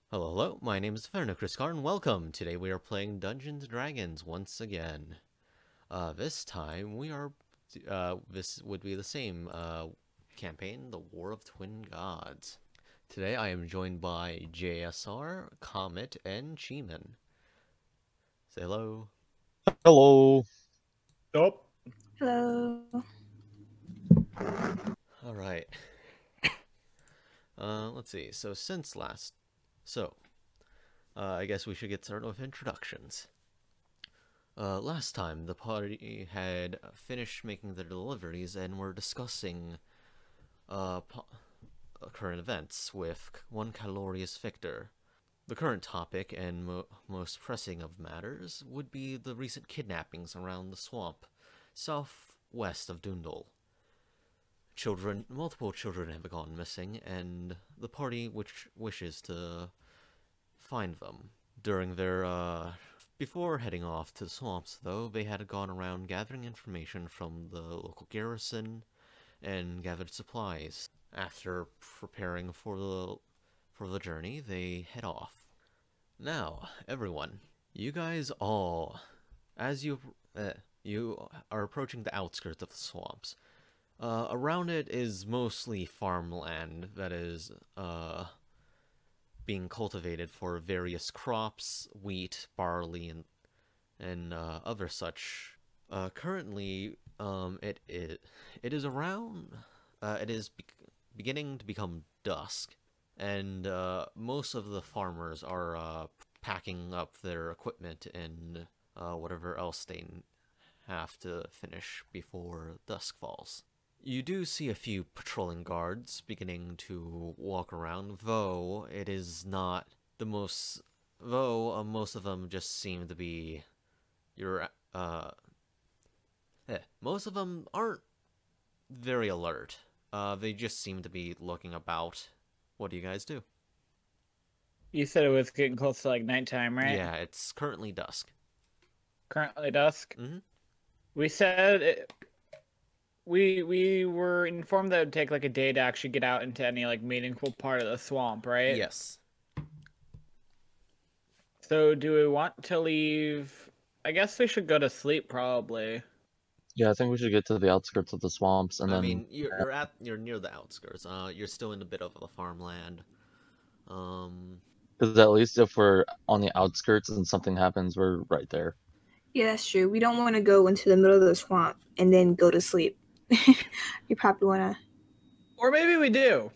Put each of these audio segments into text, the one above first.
Hello, hello, my name is Chris and welcome! Today we are playing Dungeons & Dragons once again. This time this would be the same, campaign, The War of Twin Gods. Today I am joined by JSR, Comet, and Cheeman. Say hello. Hello. Nope. Hello. Alright. Let's see, I guess we should get started with introductions. Last time, the party had finished making their deliveries and were discussing current events with one Calorius Victor. The current topic and most pressing of matters would be the recent kidnappings around the swamp, southwest of Dundle. Multiple children have gone missing, and the party wishes to find them. Before heading off to the swamps, though, they had gone around gathering information from the local garrison and gathered supplies. After preparing for the journey, they head off. Now, everyone, you guys all, as you are approaching the outskirts of the swamps, around it is mostly farmland that is, being cultivated for various crops, wheat, barley, and other such. Currently, it is beginning to become dusk, and most of the farmers are packing up their equipment and whatever else they have to finish before dusk falls. You do see a few patrolling guards beginning to walk around, though it is not the most... most of them just seem to be most of them aren't very alert. They just seem to be looking about. What do you guys do? You said it was getting close to like nighttime, right? Yeah, it's currently dusk. Currently dusk? Mm-hmm. We said we were informed that it would take like a day to actually get out into any like meaningful part of the swamp, right? Yes. So do we want to leave? I guess we should go to sleep probably. Yeah, I think we should get to the outskirts of the swamps and I then. mean, you're near the outskirts. You're still in a bit of the farmland. Because at least if we're on the outskirts and something happens, we're right there. Yeah, that's true. We don't want to go into the middle of the swamp and then go to sleep. You probably want to. Or maybe we do.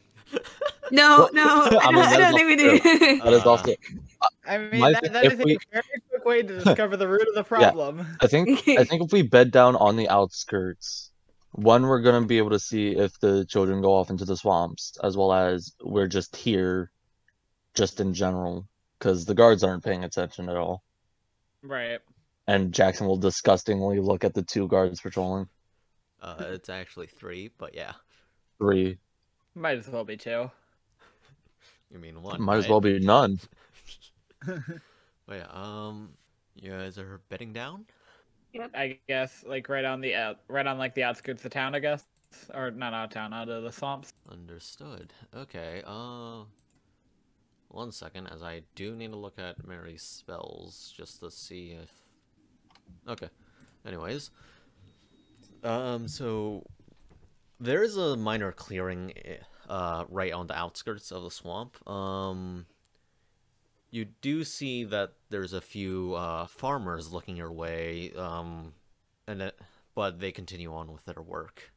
No, I don't think we do. That is also. I mean, that is a very quick way to discover the root of the problem. I think if we bed down on the outskirts, one, we're gonna be able to see if the children go off into the swamps, as well as we're just here, just in general, because the guards aren't paying attention at all. Right. And Jackson will disgustingly look at the two guards patrolling. It's actually 3, but yeah. 3. Might as well be 2. You mean 1, Might as right? well be none. But yeah, you guys are bedding down? Yep. I guess like right on like the outskirts of town, I guess, or not out of town, out of the swamps. Understood. Okay, 1 second, as I do need to look at Mary's spells just to see if... Okay. Anyways, so there is a minor clearing right on the outskirts of the swamp. You do see that there's a few farmers looking your way, but they continue on with their work.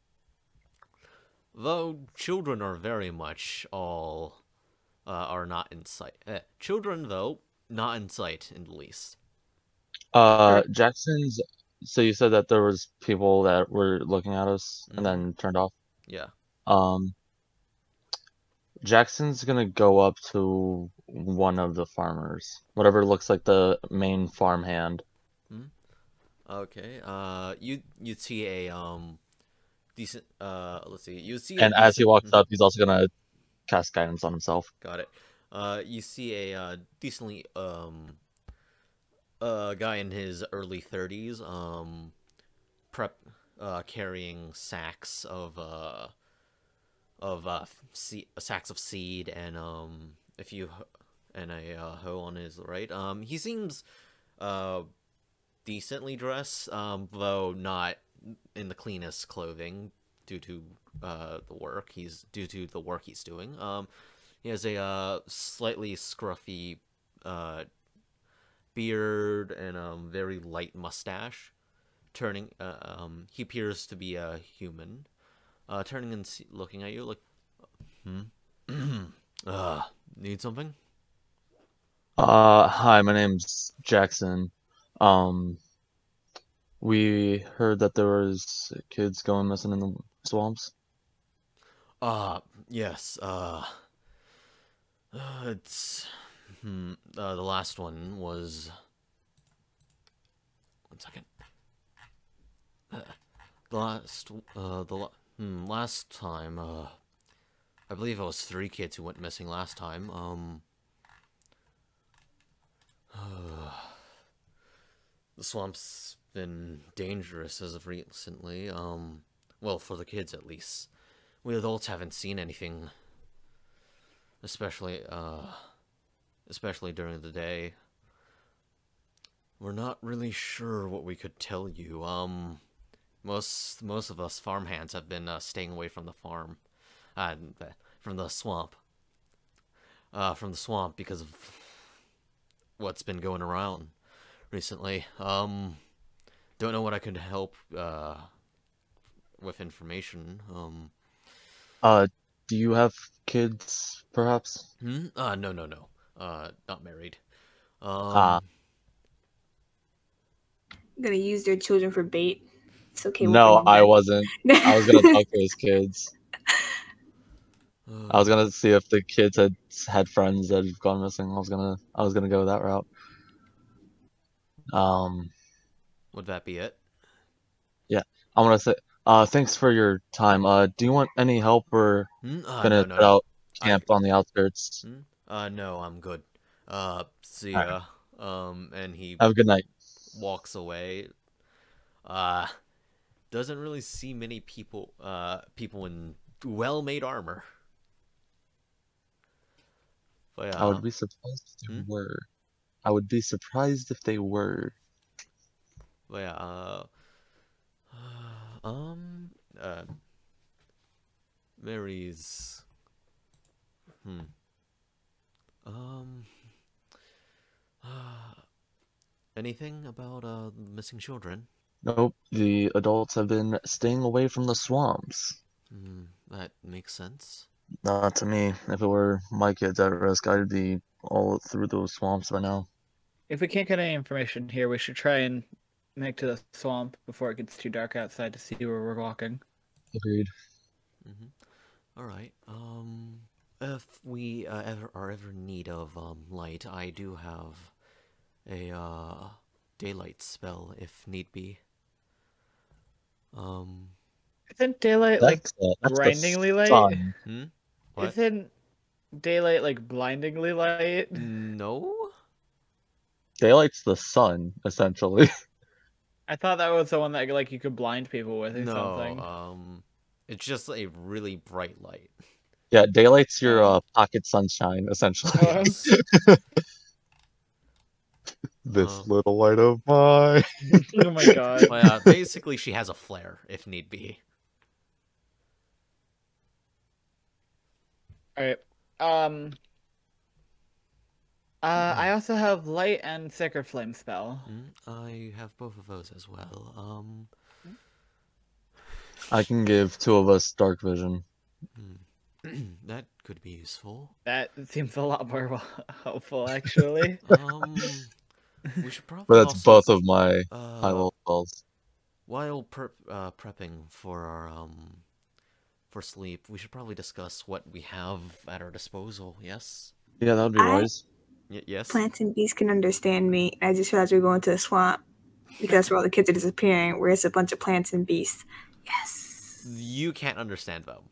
Though children are very much all are not in sight. Children, though, not in sight in the least. Jackson's. So you said that there was people that were looking at us and then turned off. Yeah. Jackson's gonna go up to one of the farmers, whatever looks like the main farm hand. Okay. You see a decent. Let's see. You see. And as he walks up, he's also gonna cast guidance on himself. Got it. You see a decently guy in his early 30s, carrying sacks of sacks of seed and and a hoe on his right. He seems decently dressed, though not in the cleanest clothing due to the work he's doing. He has a slightly scruffy beard and very light mustache. He appears to be a human. Turning and looking at you like, need something? Hi, my name's Jackson. We heard that there was kids going missing in the swamps. Yes, it's, the last one was, 1 second. Last time, I believe it was 3 kids who went missing last time, the swamp's been dangerous as of recently, well, for the kids at least. We adults haven't seen anything, especially during the day. We're not really sure what we could tell you. Most of us farmhands have been staying away from the farm, from the swamp. Because of what's been going around recently. Don't know what I could help with information. Do you have kids, perhaps? No. Not married. Ah. I'm gonna use their children for bait. It's okay. No, I wasn't. I was gonna talk to his kids. I was gonna see if the kids had friends that had gone missing. I was gonna go that route. Would that be it? Yeah. I want to say, thanks for your time. Do you want any help? Or gonna no. put out camp on the outskirts? No, I'm good. See All ya. And he Have a good night. walks away. Doesn't really see many people in well-made armor. But yeah. I would be surprised if they were. I would be surprised if they were. But yeah, Mary's, anything about, missing children? Nope, the adults have been staying away from the swamps. That makes sense. Not to me. If it were my kids at risk, I'd be all through those swamps by now. If we can't get any information here, we should try and make to the swamp before it gets too dark outside to see where we're walking. Agreed. Alright, if we are ever in need of light, I do have a daylight spell if need be. Isn't daylight like That's the blindingly light? sun. What? Isn't daylight like blindingly light? No? Daylight's the sun, essentially. I thought that was the one that like you could blind people with or something. No, it's just a really bright light. Yeah, daylight's your pocket sunshine, essentially. This little light of mine. Oh my god. Well, basically, she has a flare if need be. Alright. I also have light and sacred flame spell. I have both of those as well. I can give 2 of us dark vision. That could be useful. That seems a lot more helpful, actually. We should probably. But that's also, both of my high level spells. While prepping for our for sleep, we should probably discuss what we have at our disposal. Yes. Yeah, that would be wise. Yes. Plants and beasts can understand me. I just realized we're going to the swamp because where all the kids are disappearing, where it's a bunch of plants and beasts. Yes. You can't understand them.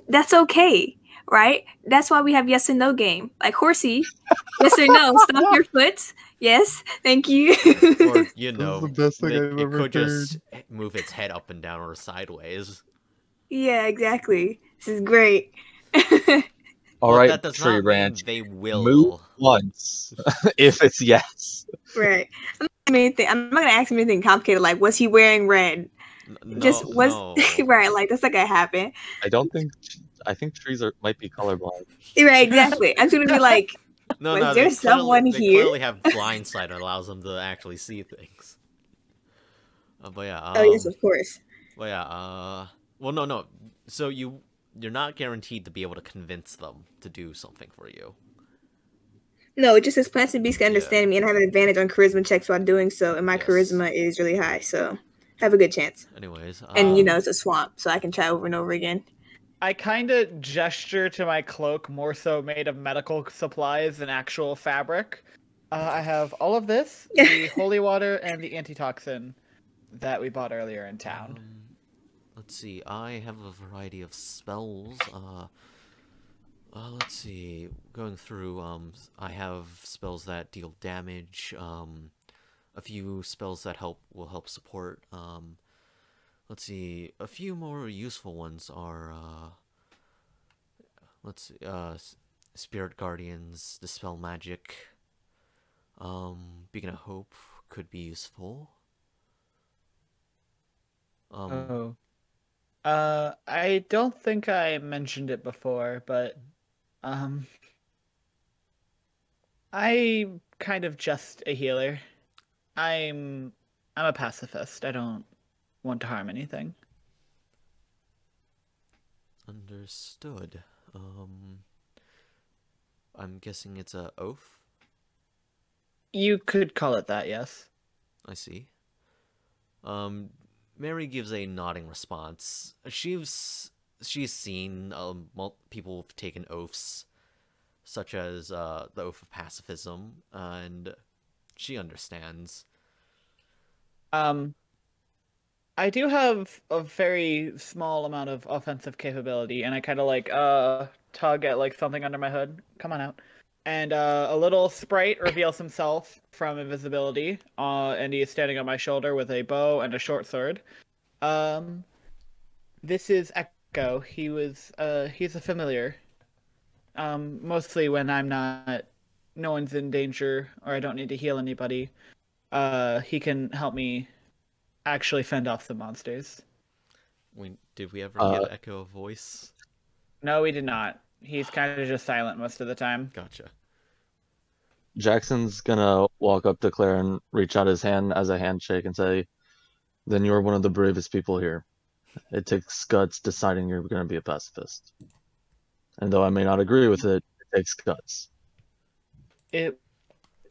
That's okay, right? That's why we have yes and no game. Like horsey, yes or no, stomp your foot. Yes, thank you. Or you know, the best thing I've it ever could just move its head up and down or sideways. Yeah, exactly. This is great. All But right, that does Tree not mean Ranch. they Move will. once if it's yes. Right. I'm not gonna ask him anything complicated like was he wearing red? Just No, was no. right, like that's not gonna happen. I don't think. I think trees might be colorblind. Right, exactly. I'm just gonna be like, No, was no, there someone they here? clearly have blind sight that allows them to actually see things. But yeah, Oh yes, of course. well, yeah, well, no. So you're not guaranteed to be able to convince them to do something for you. No, it just says plants and beasts can Yeah. understand me and have an advantage on charisma checks while doing so, and my Yes. charisma is really high, so I have a good chance. Anyways, And it's a swamp, so I can try over and over again. I kind of gesture to my cloak, more so made of medical supplies than actual fabric. I have all of this, the holy water and the antitoxin that we bought earlier in town. Let's see. I have a variety of spells. Let's see. Going through, I have spells that deal damage. A few spells that will help support. Let's see. A few more useful ones are, let's see. Spirit Guardians, Dispel Magic. Beacon of Hope could be useful. I don't think I mentioned it before, but I'm kind of just a healer. I'm a pacifist. I don't want to harm anything. Understood. I'm guessing it's a oath? You could call it that, yes. I see. Mary gives a nodding response. She's seen people who've taken oaths, such as the oath of pacifism, and she understands. I do have a very small amount of offensive capability, and I kind of tug at like something under my hood. Come on out. And a little sprite reveals himself from invisibility, and he is standing on my shoulder with a bow and a short sword. This is Echo. He's a familiar. Mostly when no one's in danger or I don't need to heal anybody. He can help me actually fend off the monsters. Did we ever give Echo a voice? No, we did not. He's kind of just silent most of the time. Gotcha. Jackson's gonna walk up to Claire and reach out his hand as a handshake and say, "Then you're one of the bravest people here. It takes guts deciding you're gonna be a pacifist. And though I may not agree with it, it takes guts." It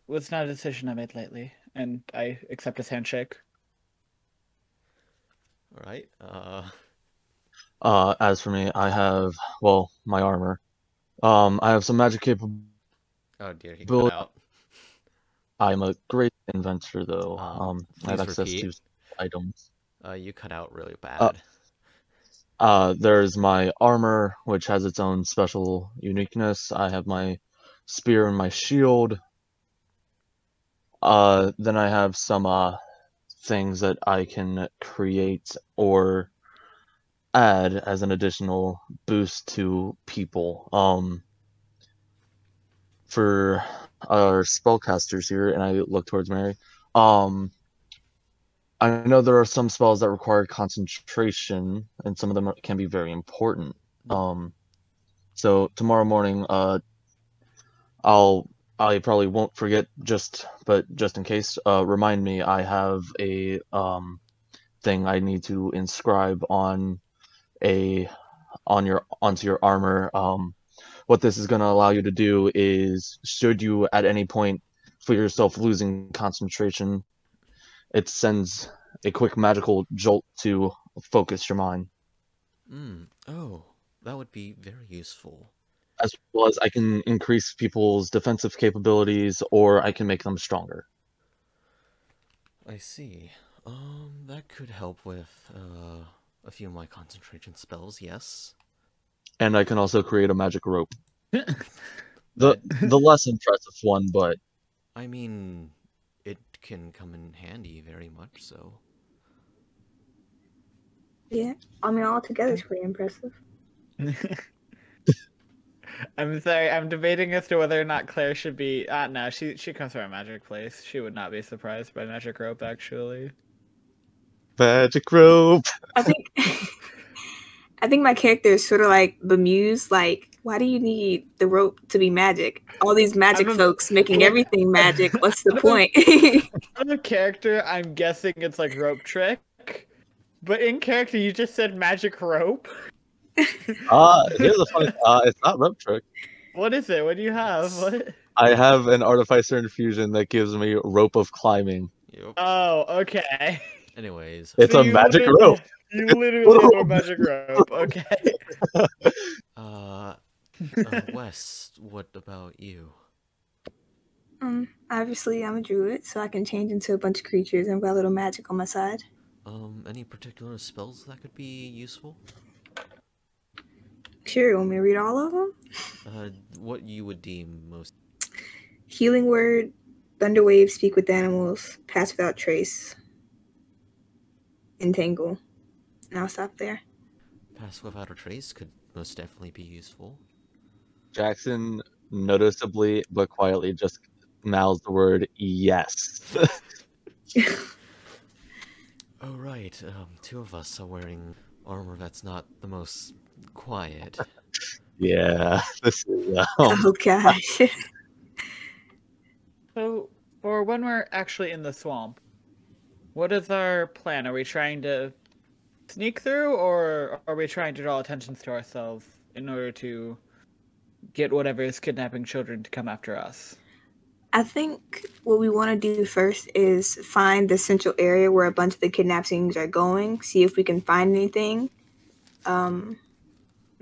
was not a decision I made lately, and I accept his handshake. All right. As for me, I have my armor. I have some magic capability. Oh dear, he cut out. I'm a great inventor, though. I have please access repeat. to items. You cut out really bad. There's my armor, which has its own special uniqueness. I have my spear and my shield. Then I have some things that I can create or add as an additional boost to people. For our spellcasters here, and I look towards Mary. I know there are some spells that require concentration, and some of them can be very important. So tomorrow morning, I probably won't forget. But just in case, remind me. I have a thing I need to inscribe onto your armor. What this is going to allow you to do is, should you at any point feel yourself losing concentration, it sends a quick magical jolt to focus your mind. Oh, that would be very useful. As well as I can increase people's defensive capabilities, or I can make them stronger. I see. That could help with a few of my concentration spells, yes. And I can also create a magic rope. The less impressive one, but I mean, it can come in handy very much so. Yeah, I mean, all together it's pretty impressive. I'm sorry. I'm debating as to whether or not Claire should be. No, she comes from a magic place. She would not be surprised by magic rope, actually. Magic rope. I think I think my character is sort of like bemused. Like, why do you need the rope to be magic? All these magic I'm a- folks making everything magic. What's the I'm a- point? On the character, I'm guessing it's like rope trick, but in character, you just said magic rope. Here's a funny. It's not rope trick. What is it? What do you have? What? I have an artificer infusion that gives me rope of climbing. Yep. Oh, okay. Anyways, It's So a you magic literally- rope. You literally have a magic rope. Okay. Wes, what about you? Obviously, I'm a druid, so I can change into a bunch of creatures and got a little magic on my side. Any particular spells that could be useful? Sure, you want me to read all of them? What you would deem most. Healing word, thunder wave, speak with animals, pass without trace, entangle. And I'll stop there. Pass without a trace could most definitely be useful. Jackson noticeably but quietly just mouths the word yes. Oh right, two of us are wearing armor that's not the most quiet. Yeah, this is Oh gosh. So, for when we're actually in the swamp, what is our plan? Are we trying to sneak through, or are we trying to draw attention to ourselves in order to get whatever is kidnapping children to come after us? I think what we want to do first is find the central area where a bunch of the kidnappings are going, see if we can find anything.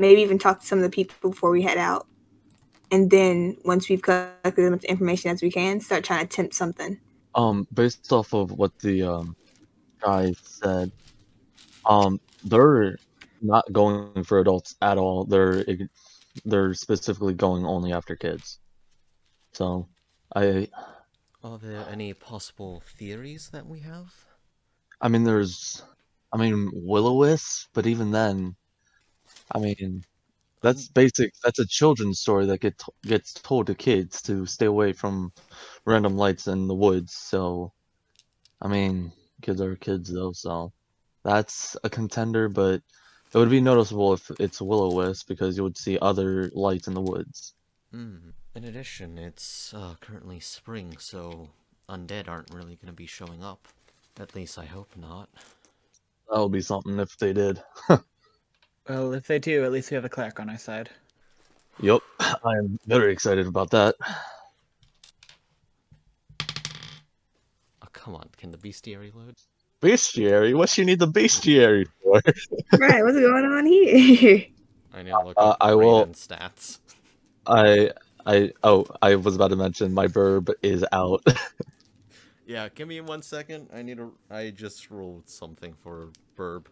Maybe even talk to some of the people before we head out. And then once we've collected as much information as we can, start trying to tempt something. based off of what the guy said, they're not going for adults at all. They're specifically going only after kids. So, Are there any possible theories that we have? I mean, Will-O-Wisp, but even then, I mean, that's basic. That's a children's story that gets told to kids to stay away from random lights in the woods. So, I mean, kids are kids though, so that's a contender. But it would be noticeable if it's Will-O-Wisp because you would see other lights in the woods. In addition, it's currently spring, so undead aren't really going to be showing up. At least I hope not. That would be something if they did. Well, if they do, at least we have a cleric on our side. Yup, I am very excited about that. Oh, come on, can the bestiary load? Bestiary? What you need the bestiary for? Right, what's going on here? I need to look up I will- Raven stats. I was about to mention my burb is out. Yeah, give me 1 second. I just rolled something for Burb.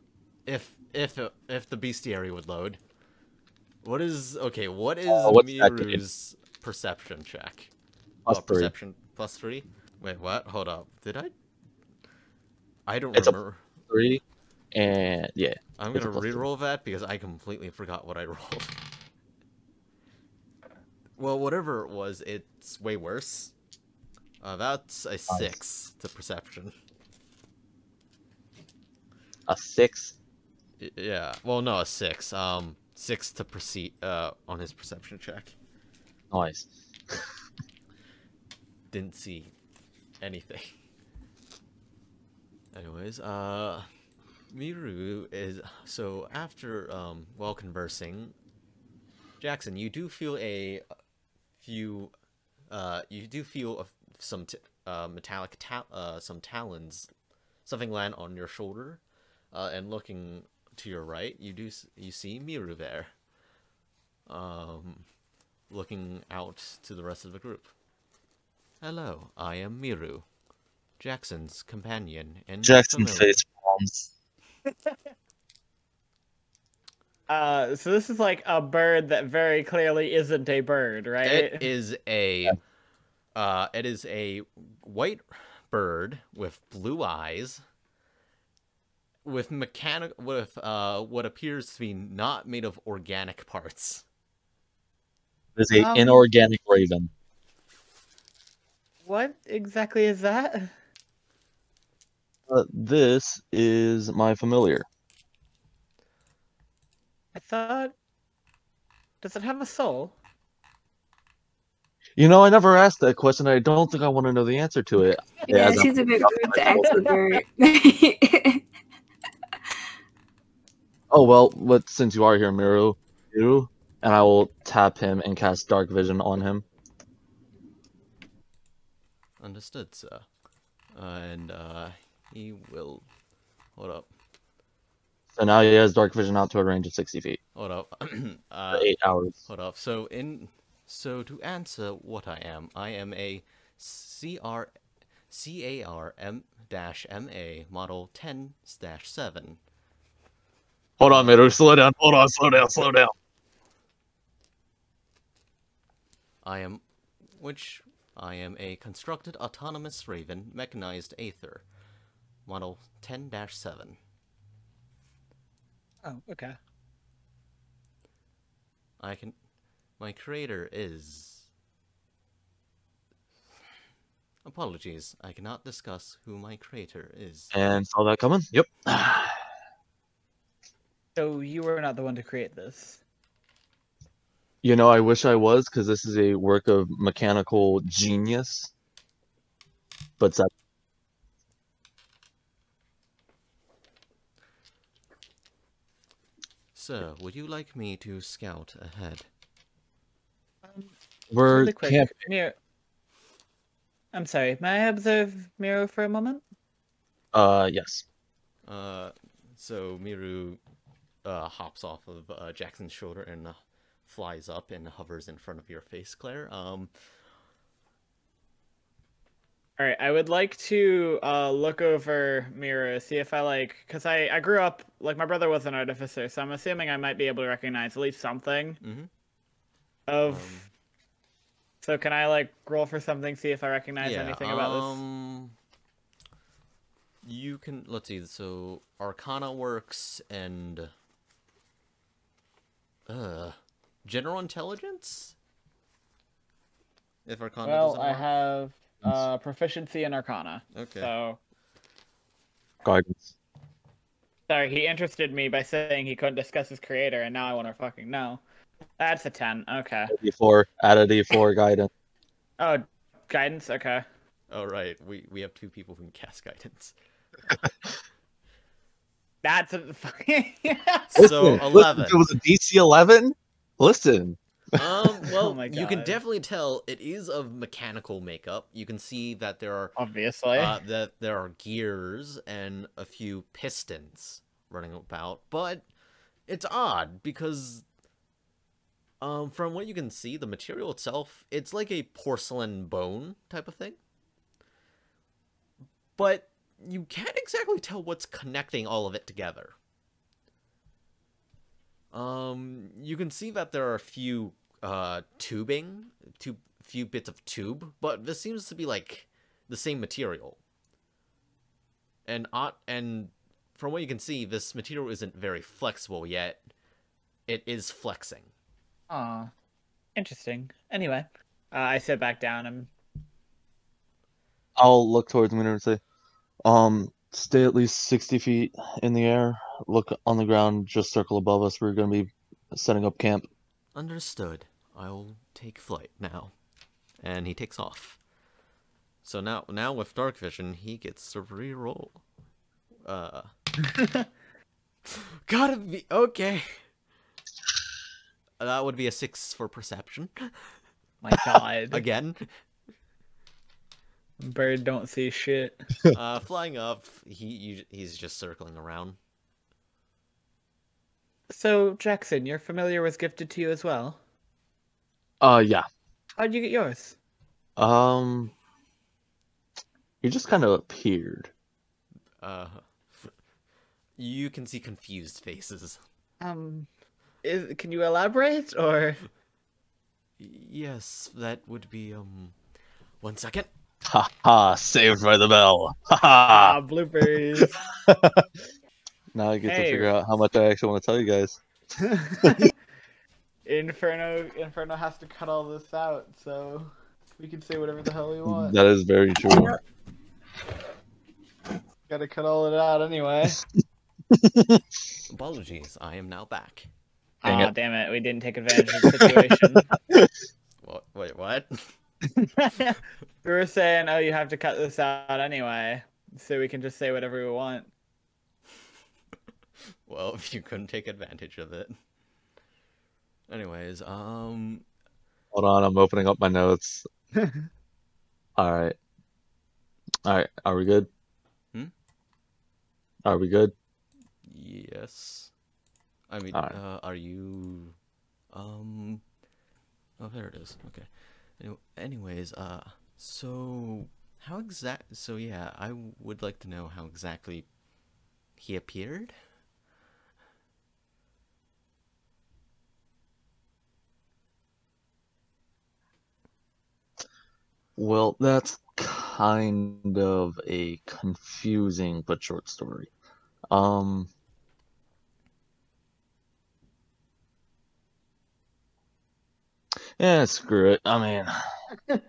If the bestiary would load. What is what's that Miru's perception check? Plus 3. Perception plus 3? Wait, what? Hold up. Did I don't It's a- remember. 3, and yeah. I'm it's a gonna plus 3. re-roll that because I completely forgot what I rolled. Well, whatever it was, it's way worse. That's a 6 to perception. A 6? Yeah. Well, no, a 6. 6 to proceed on his perception check. Nice. Didn't see anything. Anyways, Miru is so after while conversing, Jackson, you do feel some metallic some talons, something land on your shoulder, and looking to your right, you see Miru there, looking out to the rest of the group. Hello, I am Miru, Jackson's companion and Jackson familiar. face palms. So this is like a bird that very clearly isn't a bird, right? It is a white bird with blue eyes, with what appears to be not made of organic parts. It's a Um, inorganic raven. What exactly is that? This is my familiar. I thought. Does it have a soul? You know, I never asked that question. I don't think I want to know the answer to it. Yeah, As I'm- she's a bit rude to ask the bird. Oh well, but since you are here, Miru, and I will tap him and cast Dark Vision on him. Understood, sir. And he will. Hold up. So now he has Dark Vision out to a range of 60 feet Hold up. for 8 hours. Hold up. So to answer what I am a CARM-MA model 10-7. Hold on, Miru, slow down. Hold on, slow down. I am a constructed autonomous raven mechanized aether, model 10-7. Oh, okay. My creator is. Apologies, I cannot discuss who my creator is. And saw that coming? Yep. So you were not the one to create this. You know, I wish I was, because this is a work of mechanical genius. But Sir, would you like me to scout ahead? we're Really quick, camp- Miro. I'm sorry. May I observe Miro for a moment? yes. So Miru hops off of Jackson's shoulder and flies up and hovers in front of your face, Claire. All right, I would like to look over Miro, see if because I grew up, like, my brother was an artificer, so I'm assuming I might be able to recognize at least something of. So can I, roll for something, see if I recognize anything about this? You can, let's see, so Arcana works and general intelligence? If Arcana doesn't I work? have proficiency in Arcana. Okay. So, Guidance. sorry, he interested me by saying he couldn't discuss his creator, and now I want to fucking know. That's a 10. Okay. Add a D4 guidance. Oh, guidance. Okay. Oh, right. We have two people who can cast guidance. That's a fucking. So, 11. Listen, if it was a DC 11? Listen. Well, my you can God. definitely tell it is of mechanical makeup. You can see that there are Obviously. that there are gears and a few pistons running about, but it's odd because from what you can see, the material itself, it's like a porcelain bone type of thing. But you can't exactly tell what's connecting all of it together. You can see that there are a few few bits of tube, but this seems to be like the same material. And from what you can see, this material isn't very flexible yet. It is flexing. Aw. Interesting. Anyway, I sit back down and. I'll look towards Miru and say, stay at least 60 feet in the air. Look on the ground, just circle above us. We're going to be setting up camp. Understood. I'll take flight now. And he takes off. So now with dark vision, he gets to reroll. Gotta be okay. That would be a 6 for perception. My God. Again. Bird don't see shit. Flying up, he's just circling around. So, Jackson, your familiar was gifted to you as well? Yeah. How'd you get yours? He just kind of appeared. You can see confused faces. Can you elaborate, or? Yes, that would be, 1 second. Ha ha, saved by the bell. Ha ha. Bloopers. Now I get to Hey. figure out how much I actually want to tell you guys. Inferno has to cut all this out, so we can say whatever the hell we want. That is very true. Gotta cut all it out anyway. Apologies, I am now back. Dang Aw, it. damn it, we didn't take advantage of the situation. What? Wait, what? We were saying, oh, you have to cut this out anyway, so we can just say whatever we want. Well, if you couldn't take advantage of it. Anyways, Hold on, I'm opening up my notes. Alright. Alright, are we good? Hmm? Are we good? Yes. I mean, Alright. are you, oh, there it is. Okay. Anyways, so yeah, I would like to know how exactly he appeared. Well, that's kind of a confusing but short story. Yeah, screw it. I mean,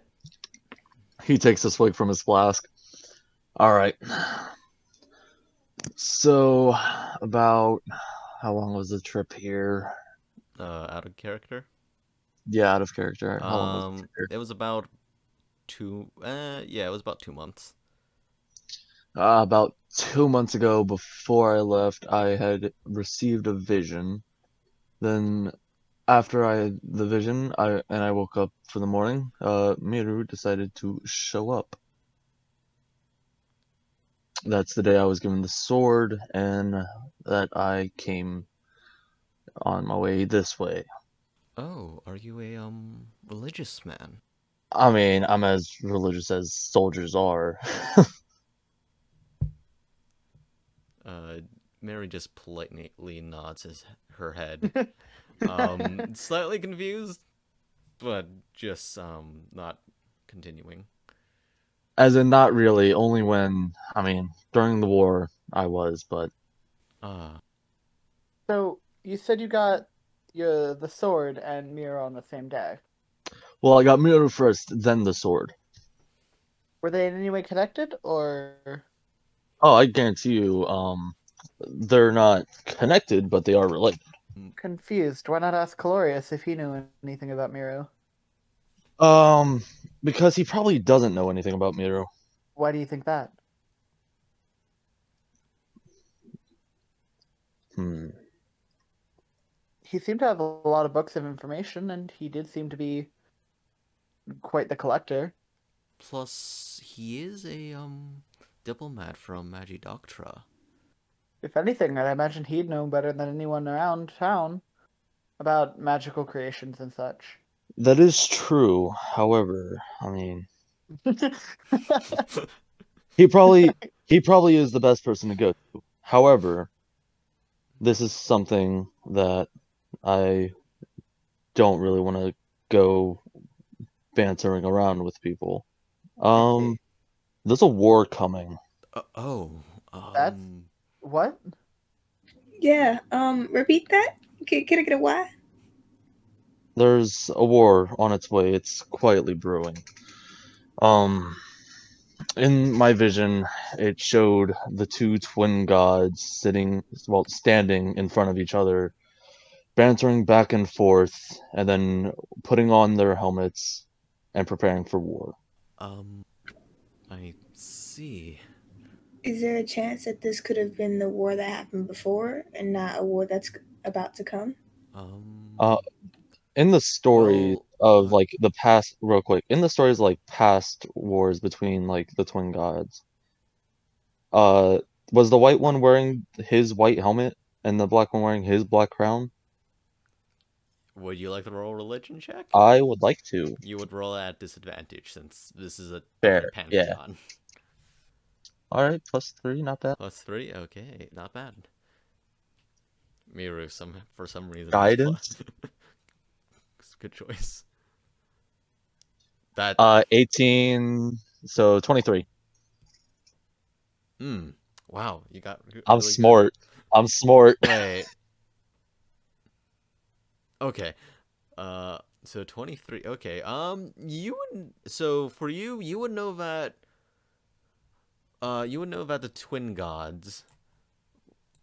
he takes a swig from his flask. All right. So, about how long was the trip here? Out of character. Yeah, out of character. How long was the trip here? It was about it was about 2 months. About 2 months ago, before I left, I had received a vision. Then, after I had the vision, I woke up for the morning. Miru decided to show up. That's the day I was given the sword, and that I came on my way this way. Oh, are you a religious man? I mean, I'm as religious as soldiers are. Mary just politely nods her head. Slightly confused, but just not continuing. As in, not really. Only when, I mean, during the war, I was, but So, you said you got the sword and mirror on the same day. well, I got Miru first, then the sword. Were they in any way connected, or...? Oh, I guarantee you, they're not connected, but they are related. Confused. Why not ask Calorius if he knew anything about Miru? Because he probably doesn't know anything about Miru. Why do you think that? He seemed to have a lot of books of information, and he did seem to be quite the collector. Plus, he is a diplomat from Magidoctra. If anything, I imagine he'd know better than anyone around town about magical creations and such. That is true. However, I mean, he probably is the best person to go to. However, this is something that I don't really want to go bantering around with people. There's a war coming. That's what? Yeah. Repeat that. Can I get a why? There's a war on its way. It's quietly brewing. In my vision, it showed the two twin gods standing in front of each other, bantering back and forth, and then putting on their helmets and preparing for war. I see. Is there a chance that this could have been the war that happened before and not a war that's about to come? In the story of like the past, real quick, in the stories like past wars between like the twin gods, was the white one wearing his white helmet and the black one wearing his black crown? Would you like to roll a religion check? I would like to. You would roll at disadvantage since this is a Fair, pantheon. yeah. Alright, +3, not bad. +3, okay, not bad. Miru, for some reason. Guidance? Good choice. That 18, so 23. Wow, you got really I'm smart. good. I'm smart. Wait. Okay. So 23. Okay. You would. So for you, you would know that. You would know that the twin gods,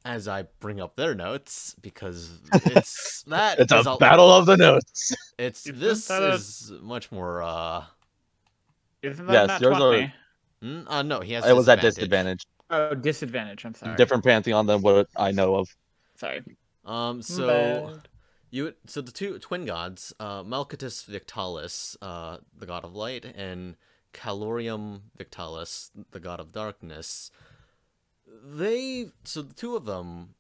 as I bring up their notes, because it's that It's is a battle of the notes. It's Isn't this that a- is much more. Isn't that Yes, not yours 20? No, he has It was at disadvantage. disadvantage. Oh, disadvantage. I'm sorry. Different pantheon than what I know of. Sorry. So Bad. so the two twin gods, Malcatus Victalis, the god of light, and Calorium Victalis, the god of darkness. The two of them,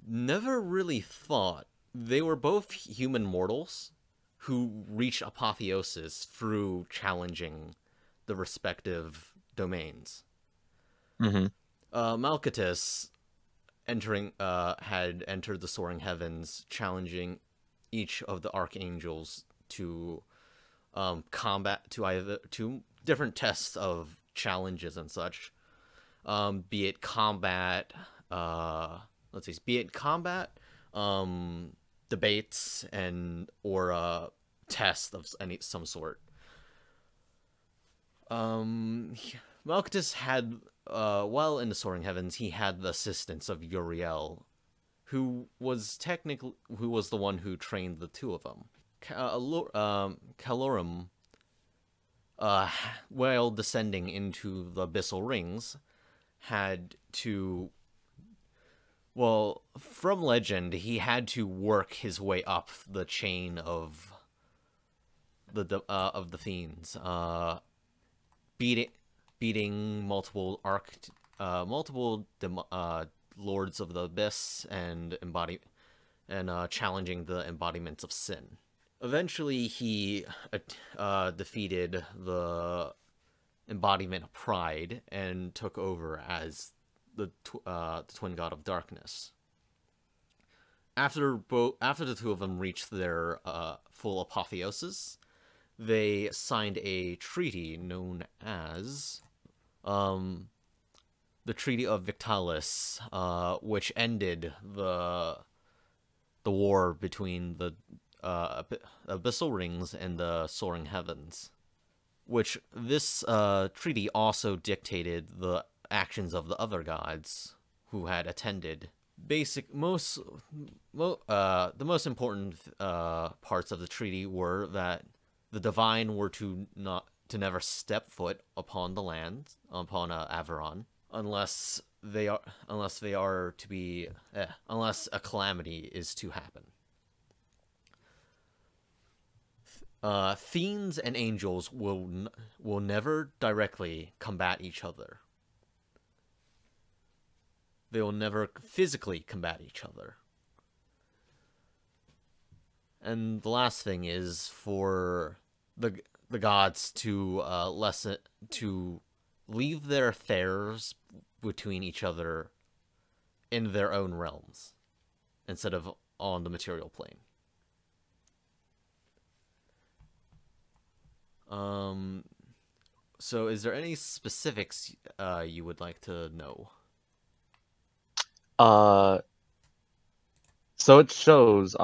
never really thought they were both human mortals who reached apotheosis through challenging the respective domains. Mm-hmm. Malcatus had entered the soaring heavens, challenging each of the archangels to combat to different tests of challenges and such. Be it combat, debates or tests of some sort. Malcatus had, while in the soaring heavens, he had the assistance of Uriel, who was the one who trained the two of them. Calorum, while descending into the abyssal rings, had to. Well, from legend, he had to work his way up the chain of the fiends, beating multiple lords of the abyss and challenging the embodiments of sin. Eventually, he defeated the embodiment of pride and took over as the twin god of darkness. After the two of them reached their full apotheosis, they signed a treaty known as the Treaty of Victalis, which ended the war between the abyssal rings and the soaring heavens. Which this treaty also dictated the actions of the other gods who had attended. The most important parts of the treaty were that the divine were to never step foot upon the land, upon Averon, unless a calamity is to happen. Fiends and angels will never directly combat each other. They will never physically combat each other. And the last thing is for the gods to leave their affairs between each other in their own realms instead of on the material plane. So is there any specifics you would like to know? So it shows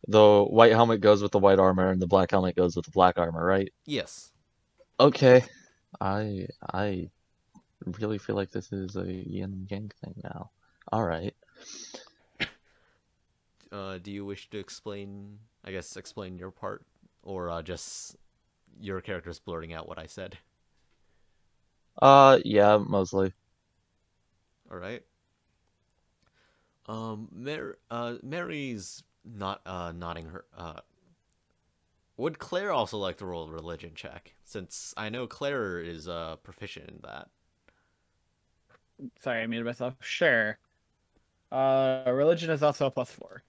the white helmet goes with the white armor and the black helmet goes with the black armor, right? Yes. Okay. I really feel like this is a yin and yang thing now. All right. Do you wish to explain your part, or just your character's blurting out what I said? Yeah, mostly. All right. Mary's not nodding her. Would Claire also like to roll a religion check? Since I know Claire is proficient in that. Sorry, I muted myself. Sure. Religion is also a +4.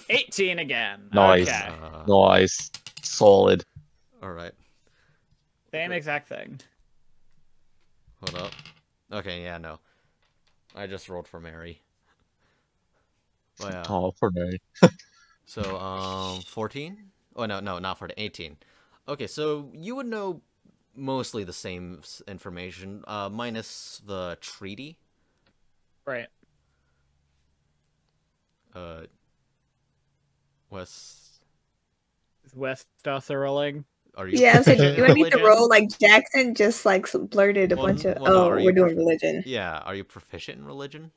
18 again. Nice. Okay. Nice. Solid. All right. Same exact thing. Hold up. Okay, yeah, no. I just rolled for Mary. Oh, yeah. Oh, for me. So, 14? Oh, no, not 14. 18. Okay, so you would know mostly the same information, minus the treaty. Right. Wes, Is West also rolling? are you Yeah, I was like, proficient do in I need to religion? roll like Jackson just like blurted a bunch of? Well, no, are Oh, you we're doing religion. Yeah, are you proficient in religion?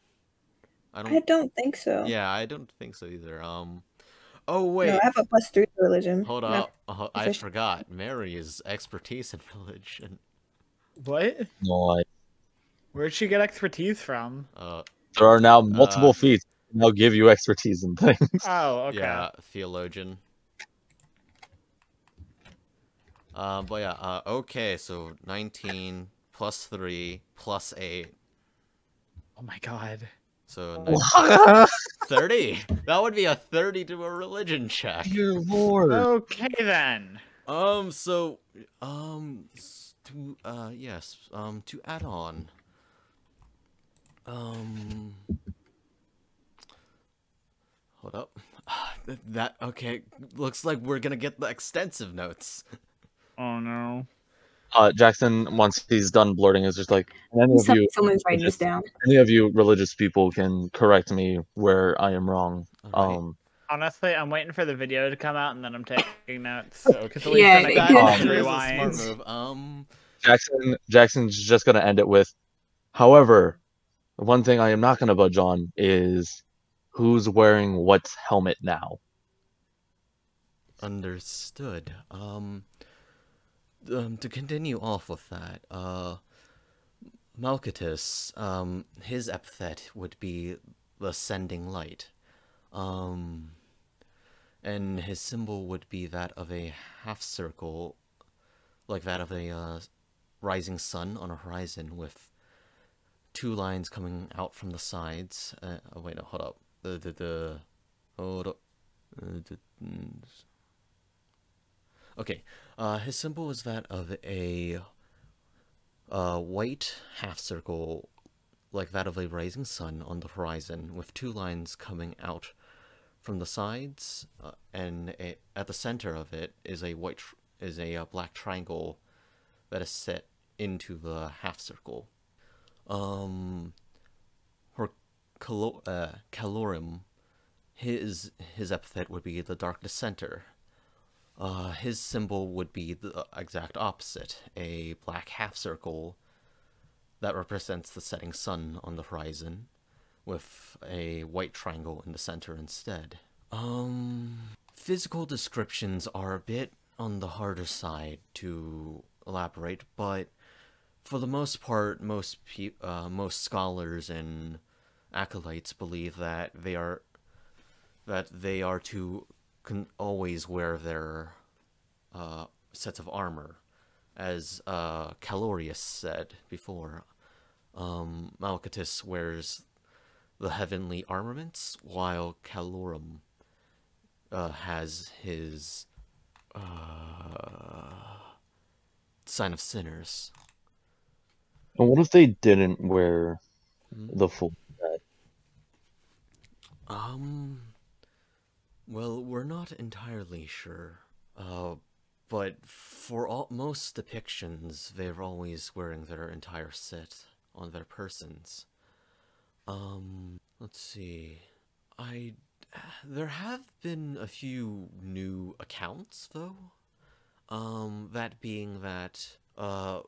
I I don't. don't think so. Yeah, I don't think so either. Oh No, I wait, have a +3 to religion. hold Not up. I proficient. forgot. Mary's expertise in religion. What? No, Where'd she get expertise from? there are now Uh, multiple feats that now give you expertise in things. Oh, okay. yeah, theologian. But yeah, okay, so 19 plus 3 plus 8. Oh my god. So Dear 30. That would be a 30 to a religion check. Lord. Okay then. So, yes, to add on, hold up. Okay, looks like we're gonna get the extensive notes. Oh no. Jackson, once he's done blurting, is just like, Someone's writing this down. any of you religious people can correct me where I am wrong. Alright. Honestly, I'm waiting for the video to come out and then I'm taking notes. So, because at least Yeah, then I it can could- pause and That is a smart rewind. move. Jackson's just gonna end it with, however, the one thing I am not gonna budge on is who's wearing what helmet now. Understood. To continue off with that, Malcatus, his epithet would be the Sending Light. And his symbol would be that of a half circle, like that of a rising sun on a horizon with two lines coming out from the sides. Oh wait, no, hold up. Hold up. Okay, his symbol is that of a white half circle, like that of a rising sun on the horizon, with two lines coming out from the sides, and at the center of it is a black triangle that is set into the half circle. For Calorum, his epithet would be the darkness center. His symbol would be the exact opposite, a black half circle that represents the setting sun on the horizon, with a white triangle in the center instead. Physical descriptions are a bit on the harder side to elaborate, but for the most part, most scholars and acolytes believe that they are to always wear their sets of armor, as Calorius said before. Malcatus wears the heavenly armaments, while Calorum has his sign of sinners. And what if they didn't wear the full set? Well, we're not entirely sure. But for most depictions, they're always wearing their entire set on their persons. Let's see. There have been a few new accounts, though. That being that,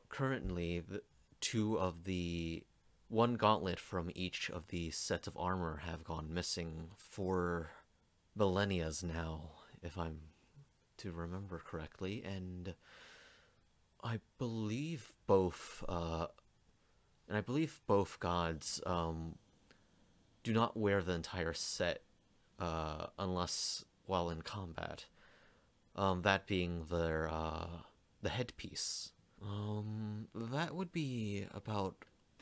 currently, one gauntlet from each of the sets of armor have gone missing for millennias now, if I'm to remember correctly, and I believe both gods do not wear the entire set unless while in combat. That being the headpiece. That would be about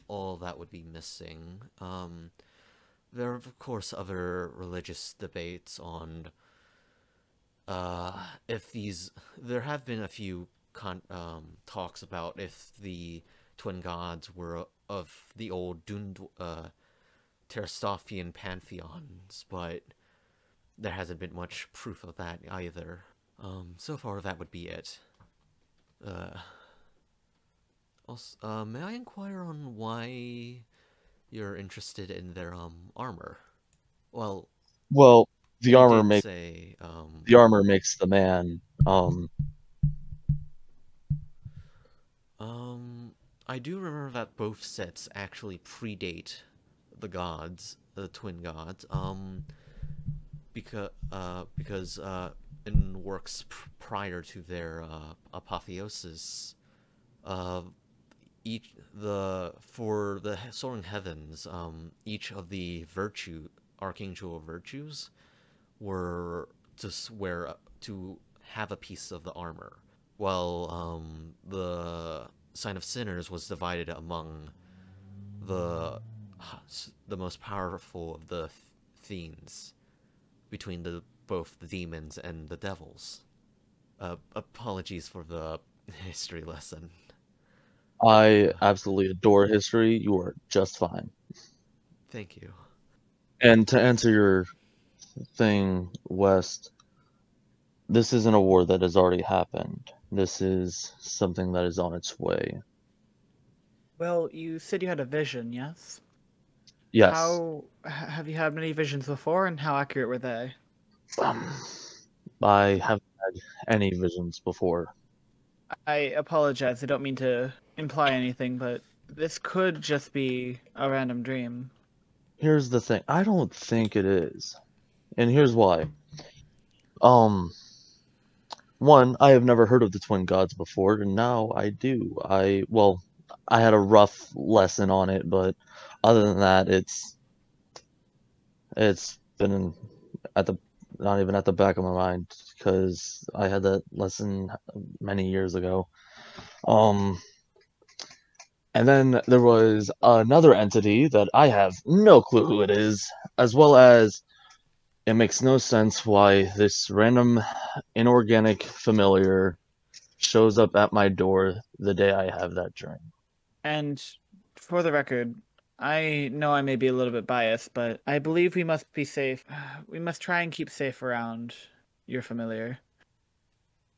all that would be missing. There are, of course, other religious debates on there have been a few talks about if the twin gods were of the old Terastophian pantheons, but there hasn't been much proof of that either. So far, that would be it. Also, may I inquire on why you're interested in their armor? Well, Well, the They armor did makes say, the man. I do remember that both sets actually predate the gods, the twin gods. Because in works prior to their apotheosis, uh, for the soaring heavens, each of the archangel virtues were to have a piece of the armor, while the sign of sinners was divided among the the most powerful of the fiends between both the demons and the devils. Apologies for the history lesson. I absolutely adore history. You are just fine. Thank you. And to answer your thing, West, this isn't a war that has already happened. This is something that is on its way. Well, you said you had a vision, yes? Yes. Have you had many visions before, and how accurate were they? I haven't had any visions before. I apologize. I don't mean to imply anything, but this could just be a random dream. Here's the thing. I don't think it is. And here's why. One, I have never heard of the twin gods before, and now I do. I had a rough lesson on it, but other than that, it's been not even at the back of my mind because I had that lesson many years ago. And then there was another entity that I have no clue who it is, as well as it makes no sense why this random inorganic familiar shows up at my door the day I have that dream. And for the record, I know I may be a little bit biased, but I believe we must be safe. We must try and keep safe around your familiar.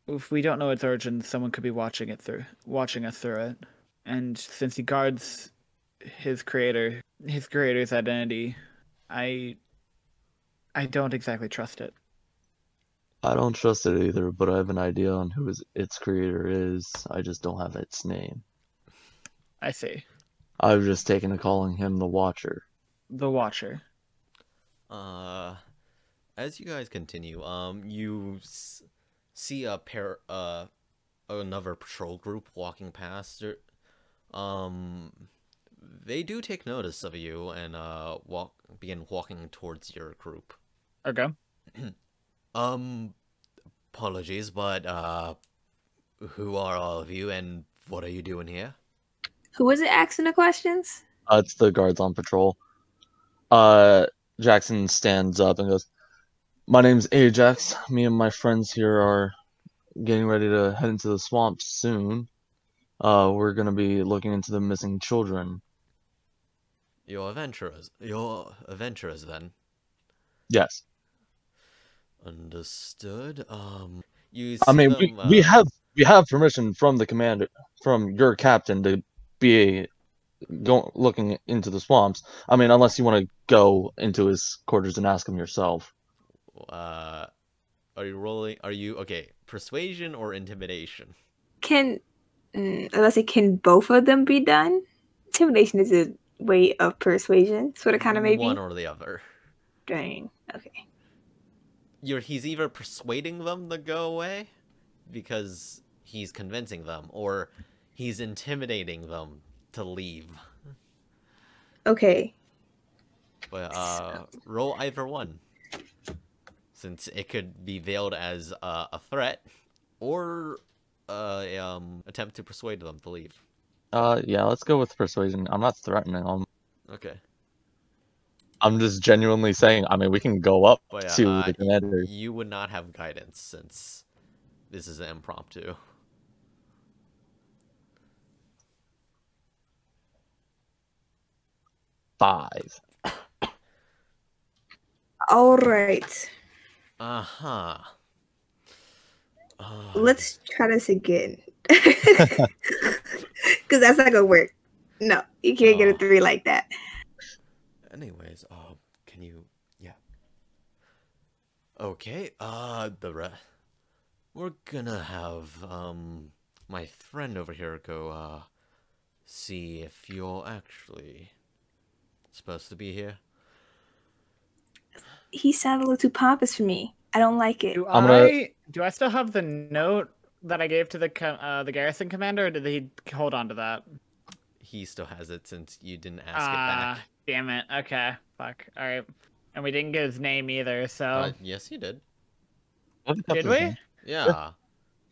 If we don't know its origin, someone could be watching us through it. And since he guards his creator's identity, I don't exactly trust it. I don't trust it either, but I have an idea on who its creator is. I just don't have its name. I see. I've just taken to calling him the Watcher. The Watcher. As you guys continue, you see another patrol group walking past. They do take notice of you and begin walking towards your group. Okay. Apologies, but who are all of you and what are you doing here? Who was it asking the questions? It's the guards on patrol. Jackson stands up and goes, "My name's Ajax. Me and my friends here are getting ready to head into the swamps soon. We're gonna be looking into the missing children." You're adventurers then. Yes. Understood. You I see mean, them, we have permission from the commander, from your captain, to be looking into the swamps. I mean, unless you want to go into his quarters and ask him yourself. Are you rolling? Are you okay? Persuasion or intimidation? Let's say, can both of them be done? Intimidation is a way of persuasion, sort of, kind of, maybe. One or the other. Dang. Okay. He's either persuading them to go away because he's convincing them, or he's intimidating them to leave. Okay. But roll either one, since it could be veiled as a threat or attempt to persuade them to leave. Yeah, let's go with persuasion. I'm not threatening them. Okay. I'm just genuinely saying, I mean, we can go up But to the commander. you would not have guidance since this is an impromptu. Five. All right. Uh-huh. Let's try this again. Because that's not gonna work. No, you can't get a 3 like that. Anyways, can you... Yeah. Okay, we're gonna have, my friend over here go, see if you're actually supposed to be here. He sounded a little too pompous for me. I don't like it. Do I still have the note that I gave to the garrison commander, or did he hold on to that? He still has it since you didn't ask it back. Damn it. Okay. Fuck. All right. And we didn't get his name either, so. Yes, you did. Did we? Yeah.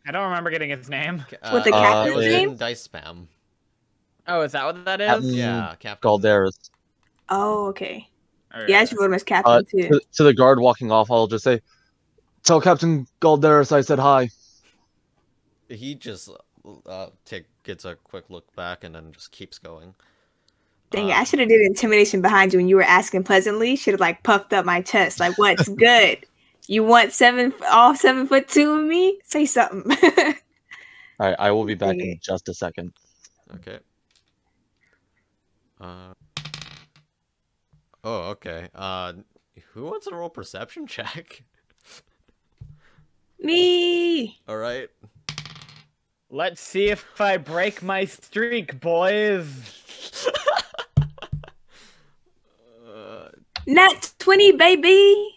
I don't remember getting his name. With the It captain's was name? in dice spam. Oh, is that what that is? Captain Yeah, Captain. Galderas. Oh, okay. All Yeah, I right. just wrote him as captain too. To the guard walking off, I'll just say, "Tell Captain Galderas I said hi." He just gets a quick look back and then just keeps going. Dang it, I should have did intimidation behind you when you were asking pleasantly. Should have like puffed up my chest. Like, what's good? You want 7'2" of me? Say something. All right, I will be back Dang in it. just a second. Okay. Oh, okay. Who wants to roll perception check? Me. All right. Let's see if I break my streak, boys. Nat 20, baby.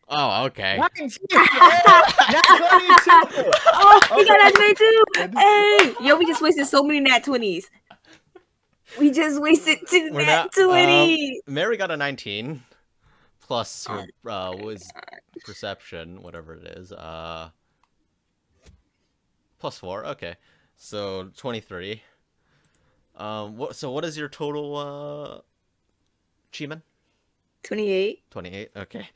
Oh, okay. Nat 22. Oh, we got Nat 22. Hey, yo, we just wasted so many Nat 20s. We just wasted 2 We're Nat not- 20s. Mary got a 19 plus her was perception, whatever it is. Plus 4. Okay, so 23. So what is your total achievement? 28. 28. Okay.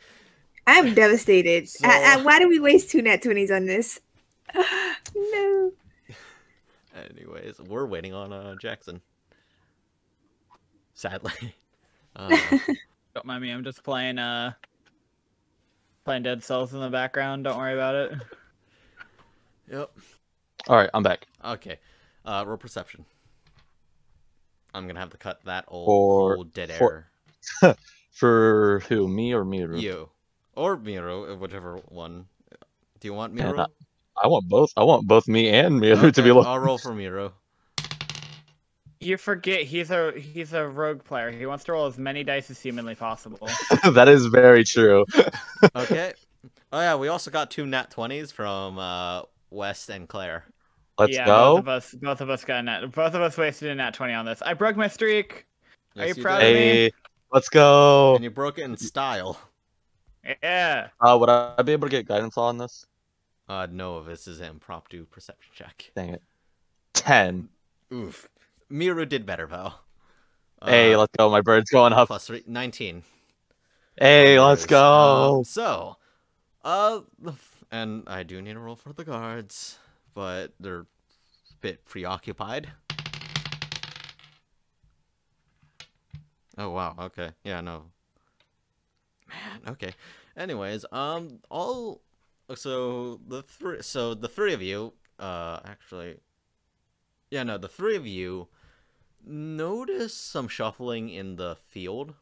I'm devastated. So- Why did we waste 2 Nat 20s on this? No. Anyways, we're waiting on Jackson. Sadly. Don't mind me. I'm just playing Dead Cells in the background. Don't worry about it. Yep. All right, I'm back. Okay. Roll perception. I'm gonna have to cut that For- old dead for- air. For who, me or Miru? You. Or Miro, whichever one. Do you want Man, Miro? I want both. I want both me and Miru to be looking. I'll roll for Miro. You forget he's a rogue player. He wants to roll as many dice as humanly possible. That is very true. Okay. Oh yeah, we also got 2 nat 20s from West and Claire. Let's yeah, go. Both of us got both of us wasted a nat 20 on this. I broke my streak. Are you Yes, proud did. of me? Hey, let's go. And you broke it in style. Yeah. Would I be able to get guidance on this? No, this is an impromptu perception check. Dang it. 10. Oof. Miro did better though. Hey, let's go. My bird's going up. Plus 3, 19. Hey, let's There's, go. And I do need to roll for the guards, but they're a bit preoccupied. Oh wow, okay. Yeah, no. Man, okay. Anyways, the three of you, the three of you notice some shuffling in the field,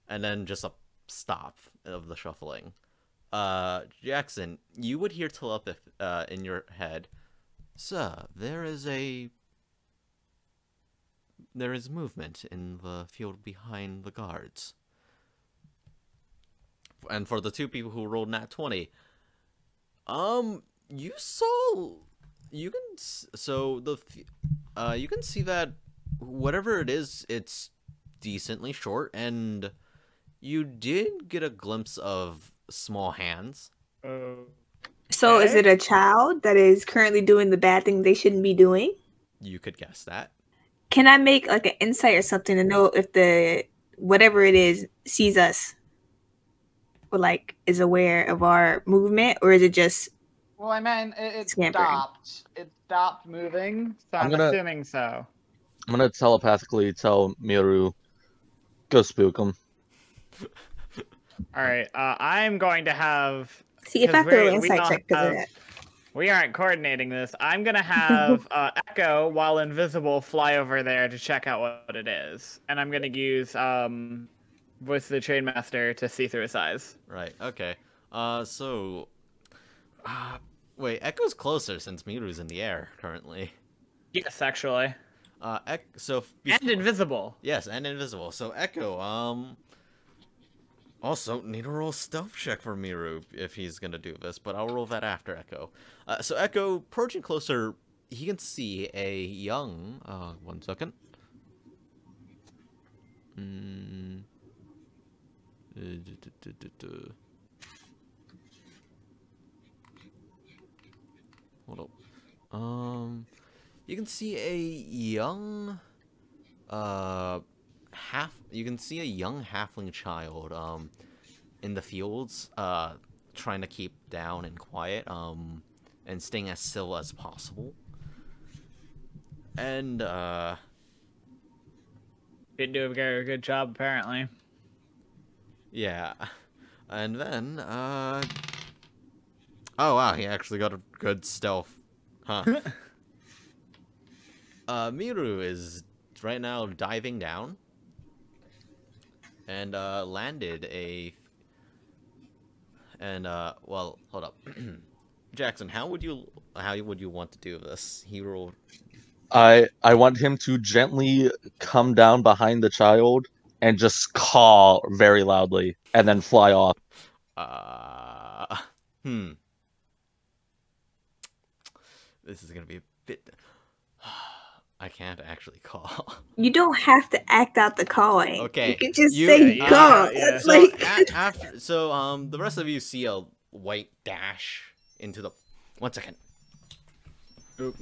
and then just a stop of the shuffling. Jackson, you would hear in your head, "Sir, there is movement in the field behind the guards." And for the 2 people who rolled nat 20, you can see that whatever it is, it's decently short, and you did get a glimpse of small hands. So is it a child that is currently doing the bad thing they shouldn't be doing? You could guess that. Can I make like an insight or something to know if the whatever it is sees us? Or like is aware of our movement, or is it just Well, I mean, it Scampering. stopped. It stopped moving, so I'm I'm gonna- assuming so. I'm gonna telepathically tell Miru, go spook him. All right, I'm going to have. see if I have to roll an we insight don't check because of have- that? We aren't coordinating this. I'm gonna have Echo, while invisible, fly over there to check out what it is, and I'm gonna use Voice of the Trainmaster to see through his eyes. Right, okay. So, uh, wait, Echo's closer since Miru's in the air currently. Yes, actually. And invisible. Yes, and invisible. So Echo, also need to roll stealth check for Miru if he's gonna do this, but I'll roll that after Echo. So Echo, approaching closer, he can see a young, 1 second. Hold up. You can see a young, you can see a young halfling child, in the fields, trying to keep down and quiet, and staying as still as possible. And, Didn't do a very good job, apparently. yeah. And then, oh wow, he actually got a good stealth. Huh. Miru is right now diving down. And, landed a... And, well, hold up. Jackson, how would you want to do this? He rolled... I want him to gently come down behind the child and just caw very loudly and then fly off. This is gonna be a bit... I can't actually call. You don't have to act out the calling. Okay, You can just you- say yeah, call. yeah. That's So, like the rest of you see a white dash into the... 1 second. Oop.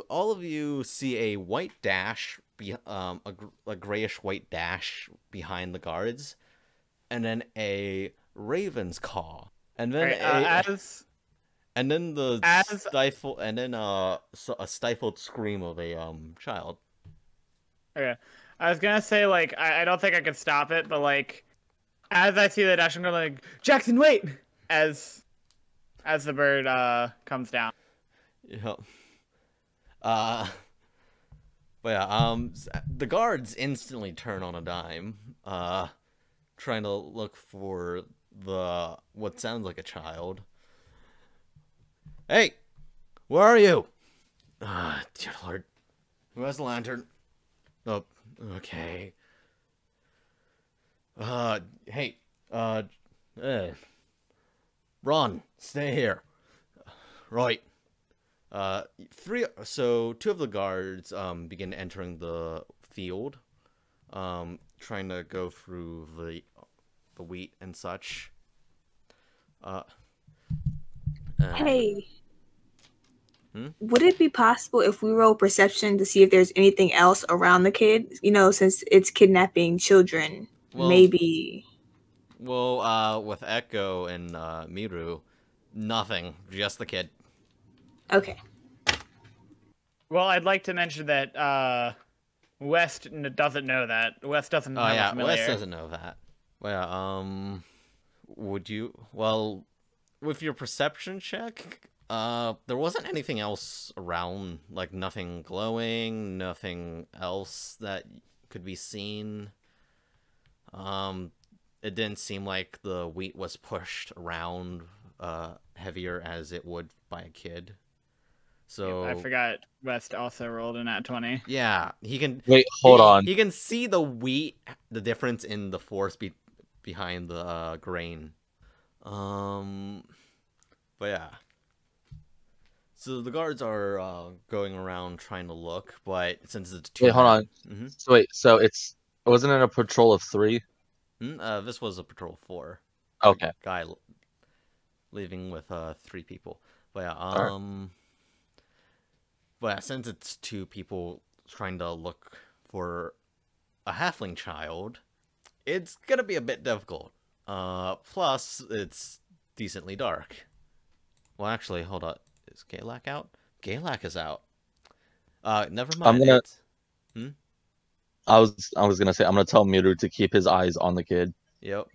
All of you see a white dash, a grayish white dash behind the guards, and then a raven's caw, and then and then a stifled scream of a child. Okay. I was gonna say, like, I don't think I could stop it, but, like, as I see the dash, I'm gonna, like, Jackson, wait! As the bird, comes down. Yep. But yeah, the guards instantly turn on a dime, trying to look for what sounds like a child. Hey, where are you? Dear Lord, who has the lantern? Oh, okay. Hey, Ron, stay here. Right. Two of the guards begin entering the field, trying to go through the wheat and such. hey. Would it be possible if we roll perception to see if there's anything else around the kid? You know, since it's kidnapping children, maybe. Well, with Echo and Miru, nothing, just the kid. Okay. Well, I'd like to mention that West doesn't know that. West doesn't have a familiar. Wes doesn't know that. Well, would you? Well, with your perception check, there wasn't anything else around, like nothing glowing, nothing else that could be seen. It didn't seem like the wheat was pushed around heavier as it would by a kid. So I forgot West also rolled in at 20. yeah, he can Wait, hold on. He can see the wheat, the difference in the force behind the grain. But yeah. So the guards are going around trying to look, but since it's two... Wait, hold on. Mm-hmm. So wait, so wasn't it a patrol of 3? This was a patrol of 4. Okay. Guy leaving with 3 people. But yeah, Alright. but yeah, since it's 2 people trying to look for a halfling child, it's gonna be a bit difficult. Plus it's decently dark. Well, actually, hold on. Is Galak out? Galak is out. Never mind. I was gonna say I'm gonna tell Miru to keep his eyes on the kid. Yep.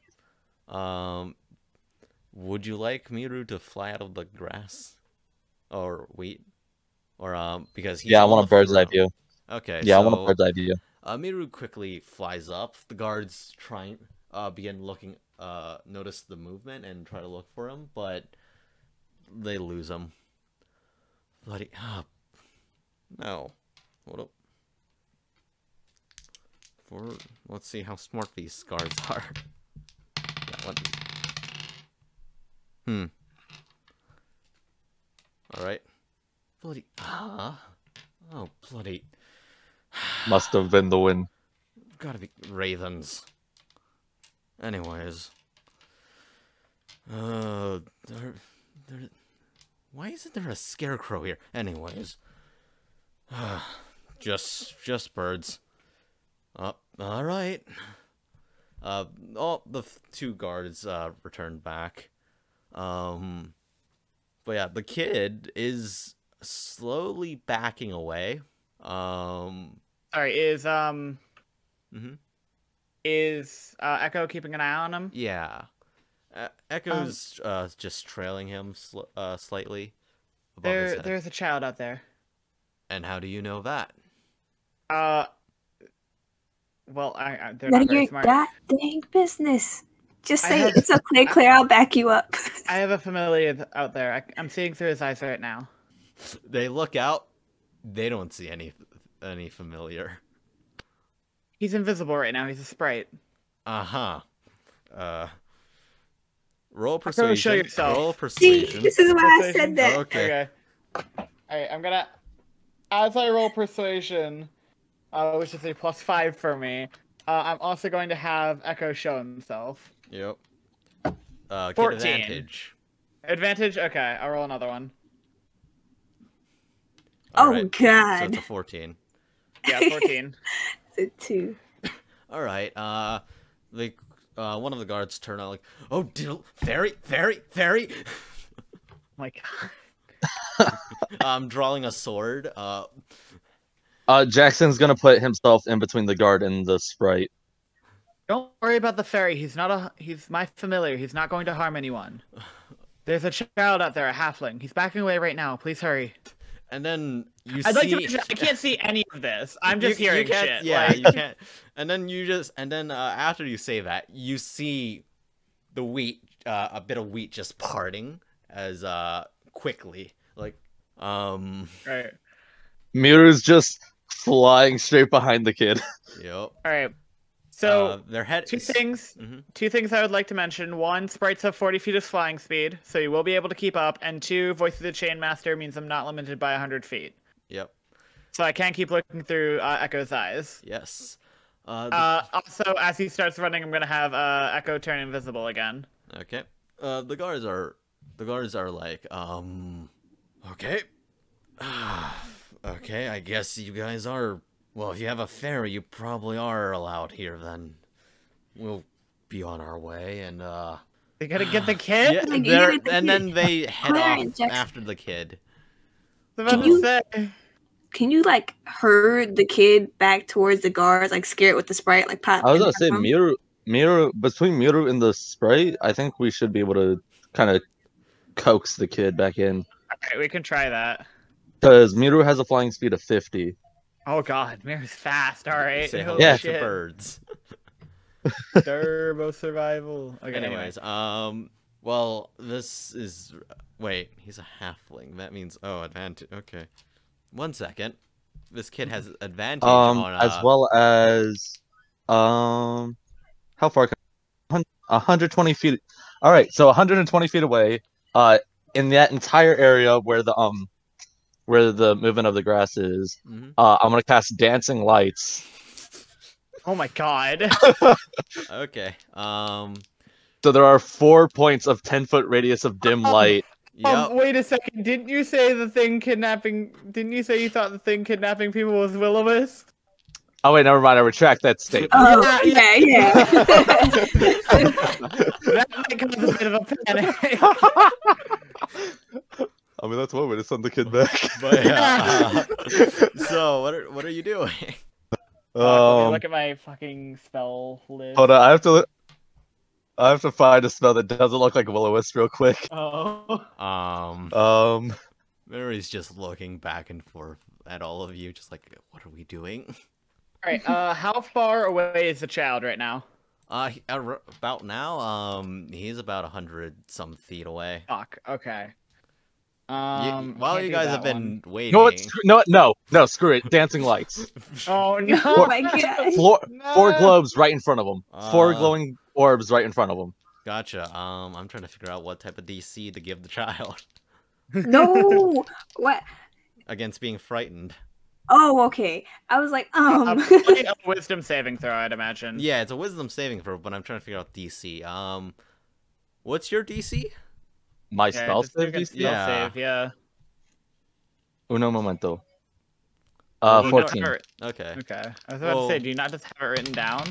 Would you like Miru to fly out of the grass or wheat, or because he's I on want a the bird's eye throne? view. Okay. Yeah, so, I want a bird's eye view. Miru quickly flies up. The guards begin looking, notice the movement and try to look for him, but they lose him. Bloody no. Hold up. Let's see how smart these guards are. Yeah, Alright. Bloody oh bloody Must have been the wind. gotta be ravens. Anyways. Why isn't there a scarecrow here? Anyways. Just birds. Alright. All the two guards returned back. But yeah, the kid is slowly backing away. Sorry, is Echo keeping an eye on him? Yeah. Echo's just trailing him slightly above his head. There's a child out there. And how do you know that? Well, they're None not of very your smart. goddamn business. Just say it's okay, Claire. I'll back you up. I have a familiar out there. I'm seeing through his eyes right now. They look out. They don't see any familiar. He's invisible right now. He's a sprite. Roll persuasion. Show yourself. Roll See, persuasion. this is why I said that. Okay. Alright, I'm gonna... As I roll persuasion, which is a +5 for me, I'm also going to have Echo show himself. Yep. Get 14. advantage. Advantage? Okay, I'll roll another one. Alright, Oh, God. So it's a 14. Yeah, 14. It's a 2. Alright, one of the guards turn out like, oh, fairy! Oh my god. I'm drawing a sword. Jackson's gonna put himself in between the guard and the sprite. Don't worry about the fairy. He's my familiar. He's not going to harm anyone. There's a child out there, a halfling. He's backing away right now. Please hurry. And then you I'd see... like to mention, I can't see any of this. I'm just hearing you can't, shit. Yeah, like... you can't. And then after you say that, you see the wheat, a bit of wheat just parting as quickly, like Right. Miru's just flying straight behind the kid. Yep. All right. So their head. two things I would like to mention. One, sprites have 40 feet of flying speed, so you will be able to keep up. And two, Voice of the Chainmaster means I'm not limited by 100 feet. Yep. So I can keep looking through Echo's eyes. Yes. Also, as he starts running, I'm gonna have Echo turn invisible again. Okay. The guards are like, okay. Okay, I guess you guys are. Well, if you have a fairy, you probably are allowed here. Then we'll be on our way, and They gotta get the kid. yeah, and then they head off after the kid. Can you like herd the kid back towards the guards, like scare it with the sprite, like pop? I was gonna say Miru between Miru and the sprite, I think we should be able to kind of coax the kid back in. Alright, we can try that. Because Miru has a flying speed of 50. Oh god, Miru's fast, alright. Say hello Yeah. to birds. Turbo survival. Okay, Anyways, well, this is... Wait, he's a halfling. That means... Oh, advantage. Okay. 1 second. This kid has advantage on... As well as... How far? 120 feet. Alright, so 120 feet away, in that entire area where the movement of the grass is, I'm gonna cast Dancing Lights. Oh my god. Okay. So there are 4 points of 10-foot radius of dim light. Yep. Wait a second. Didn't you say the thing kidnapping? Didn't you say you thought the thing kidnapping people was Will-O-Wisp? Oh wait, never mind. I retract that statement. Oh, yeah. That might cause a bit of a panic. I mean, that's one way to send the kid back. But yeah. So what are you doing? Let me look at my fucking spell list. Hold on, I have to find a spell that doesn't look like Will-O-Wisp real quick. Oh. Mary's just looking back and forth at all of you, just like, what are we doing? Alright, how far away is the child right now? About now, he's about 100 some feet away. Fuck. Okay. While can't you do guys that have been one. waiting. No, no, screw it. Dancing lights. Oh no! Oh my god. Four globes right in front of them. Four Uh, glowing orbs right in front of them. Gotcha. I'm trying to figure out what type of DC to give the child No. What? against being frightened. Oh, okay. I was like, Probably a wisdom saving throw, I'd imagine. Yeah, it's a wisdom saving throw, but I'm trying to figure out DC. What's your DC? My Yeah, spell just do save a DC? spell Yeah. save, yeah. Uno momento. Well, you don't 14. have it- Okay. Okay. I was about to say, do you not just have it written down?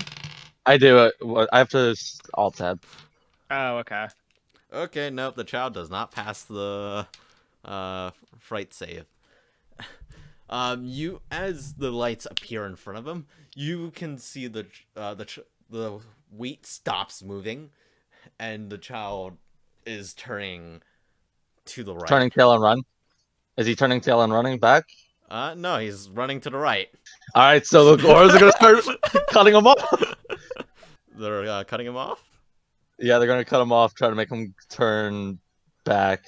I do it. I have to alt tab. Oh, okay. Okay, nope, the child does not pass the fright save. As the lights appear in front of him, you can see the wheat stops moving, and the child is turning to the right. Turning tail and run. Is he turning tail and running back? No, he's running to the right. All right, so the orbs are gonna start cutting him off. They're cutting him off. Yeah, they're gonna cut him off, try to make him turn back.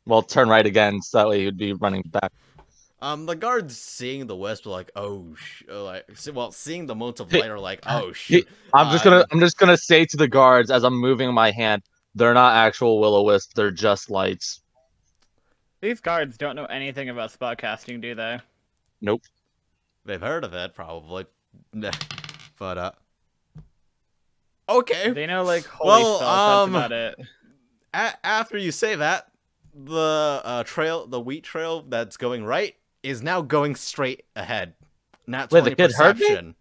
Well, turn right again, so that way he'd be running back. The guards seeing the wisp are like, oh, seeing the motes of light are like, oh shit. I'm just gonna say to the guards as I'm moving my hand, they're not actual will-o-wisps, they're just lights. These guards don't know anything about spellcasting, do they? Nope. They've heard of it, probably. But, okay. They know, like, holy spells, that's about it. After you say that, the wheat trail that's going right is now going straight ahead. Nat 20 Wait, the kid heard me? perception.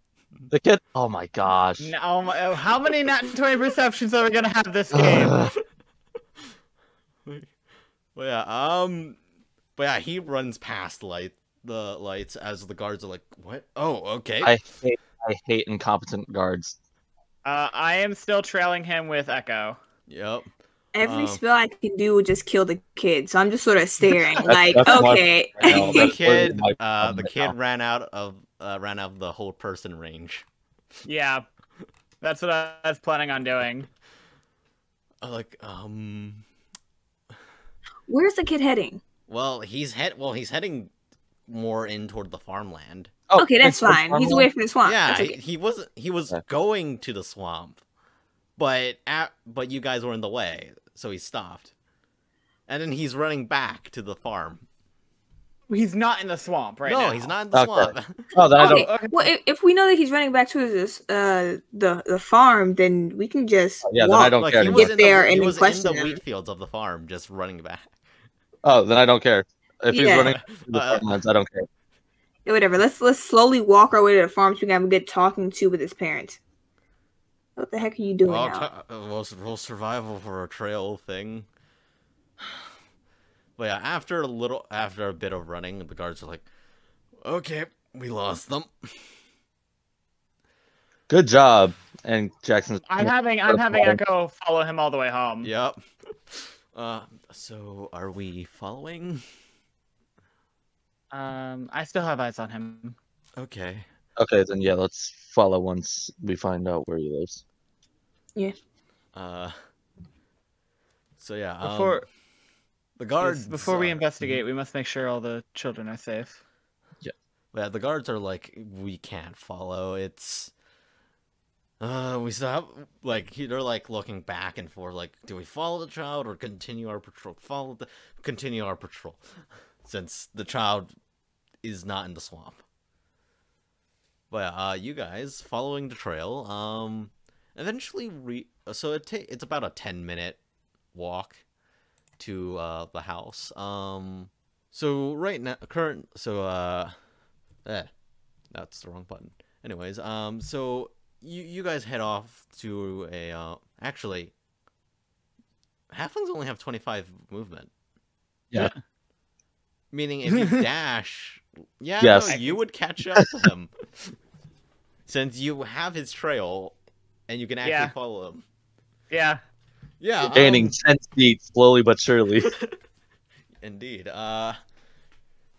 The kid? Oh my gosh. No, how many nat 20 perceptions are we gonna have this game? But yeah, he runs past the lights as the guards are like, what? Oh, okay. I hate incompetent guards. I am still trailing him with Echo. Yep. every spell I can do would just kill the kid. So I'm just sort of staring, like, that's okay. The kid now. ran out of the whole person range. Yeah, that's what I was planning on doing. Where's the kid heading? Well, he's heading more in toward the farmland. Oh, Okay, that's fine. He's away from the swamp. Yeah, That's okay. he was going to the swamp, but you guys were in the way, so he stopped. And then he's running back to the farm. He's not in the swamp right now. No, he's not in the swamp. Oh, then I Okay. don't. Well, if we know that he's running back to this the farm, then we can just Yeah, then walk. I don't Like, care he anymore. was Get there he and then was in question the him. wheat fields of the farm, just running back. Oh, then I don't care. If he's Yeah. running to the farmlands, I don't care. Yeah, whatever. Let's slowly walk our way to the farm so we can have a good talking to with his parents. What the heck are you doing now? Well, survival for a trail thing. But yeah, after a bit of running, the guards are like, "Okay, we lost them." Good job. And Jackson's. I'm having Echo follow him all the way home. Yep. So are we following? I still have eyes on him. Okay. Okay, then yeah, let's follow once we find out where he lives. Yeah. So yeah. Before the guards. before we investigate, we must make sure all the children are safe. Yeah, the guards are like, we can't follow. It's. We stop. Like they're like looking back and forth. Like, do we follow the child or continue our patrol? Continue our patrol, since the child is not in the swamp. But you guys following the trail. Eventually so it's about a 10-minute walk to the house. So right now that's the wrong button. Anyways, so you guys head off to a actually halflings only have 25 movement. Yeah. Meaning if you dash, yeah, Yes. no, you would catch up to him. Since you have his trail and you can actually follow him. Yeah. Yeah. Gaining 10 feet slowly but surely. Indeed. But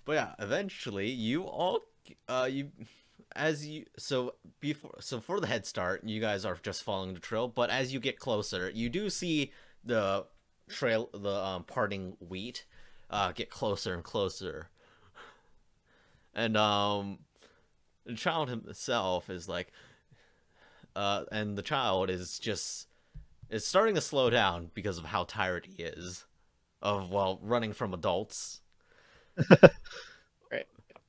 yeah, eventually you all for the head start, you guys are just following the trail, but as you get closer, you do see the trail, the parting wheat, get closer and closer. And the child himself is like, and the child is starting to slow down because of how tired he is of running from adults. Right.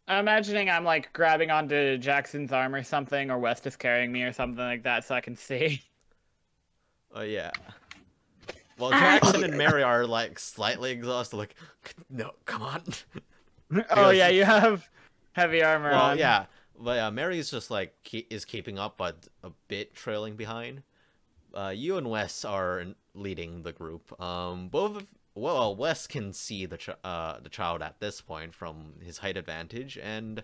I'm imagining I'm like grabbing onto Jackson's arm or something, or West is carrying me or something like that, so I can see. Yeah. Well, Jackson and Mary are like slightly exhausted. Like, no, come on. Oh yeah, you have heavy armor on. Well, yeah, but Mary's just like is keeping up, but a bit trailing behind. You and Wes are leading the group. Wes can see the child at this point from his height advantage, and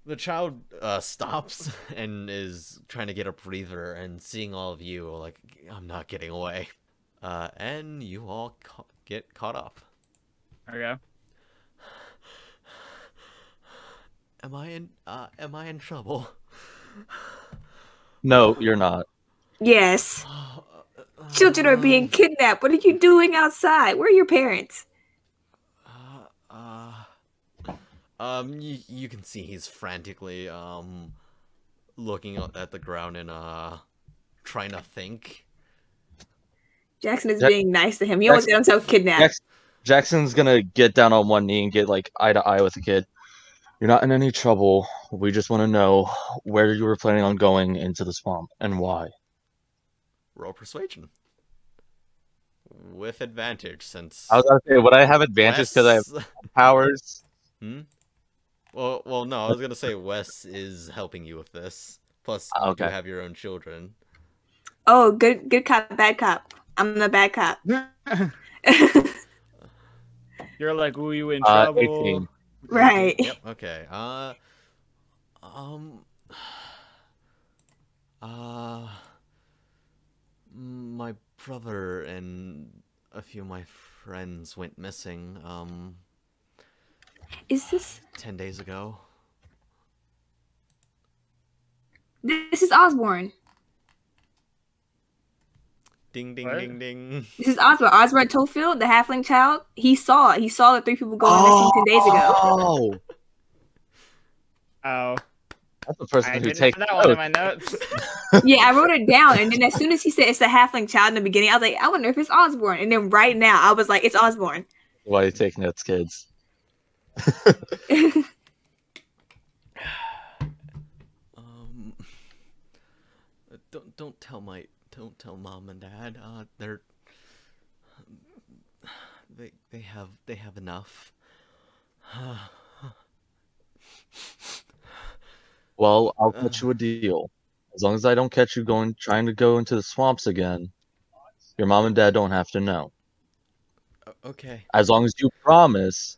the child stops and is trying to get a breather, and seeing all of you, like, I'm not getting away. And you all get caught up. Okay. Am I in trouble? No, you're not. Yes. Children are being kidnapped. What are you doing outside? Where are your parents? You can see he's frantically looking at the ground and trying to think. Jackson is being nice to him. He almost got himself kidnapped. Jackson's gonna get down on one knee and get like eye to eye with the kid. You're not in any trouble. We just want to know where you were planning on going into the swamp and why. Roll persuasion with advantage, since I was gonna say, would I have advantage because I have powers? Well, no. I was gonna say Wes is helping you with this. Plus, you do have your own children. Oh, good cop, bad cop. I'm the bad cop. You're like, ooh, you in trouble? 18. Right. Yep. Okay. My brother and a few of my friends went missing. Is this 10 days ago? This is Osborne. Ding, ding, What? ding, ding. This is Osborne. Osborne Tofield, the halfling child. He saw the 3 people going missing 10 days ago. Oh, Oh, that's the person I who didn't takes put that one in notes. my notes. Yeah, I wrote it down, and then as soon as he said it's a halfling child in the beginning, I was like, I wonder if it's Osborne. And then right now, I was like, it's Osborne. Why you take notes, kids? Don't tell mom and dad. They have enough. Well, I'll cut you a deal. As long as I don't catch you trying to go into the swamps again, your mom and dad don't have to know. Okay. As long as you promise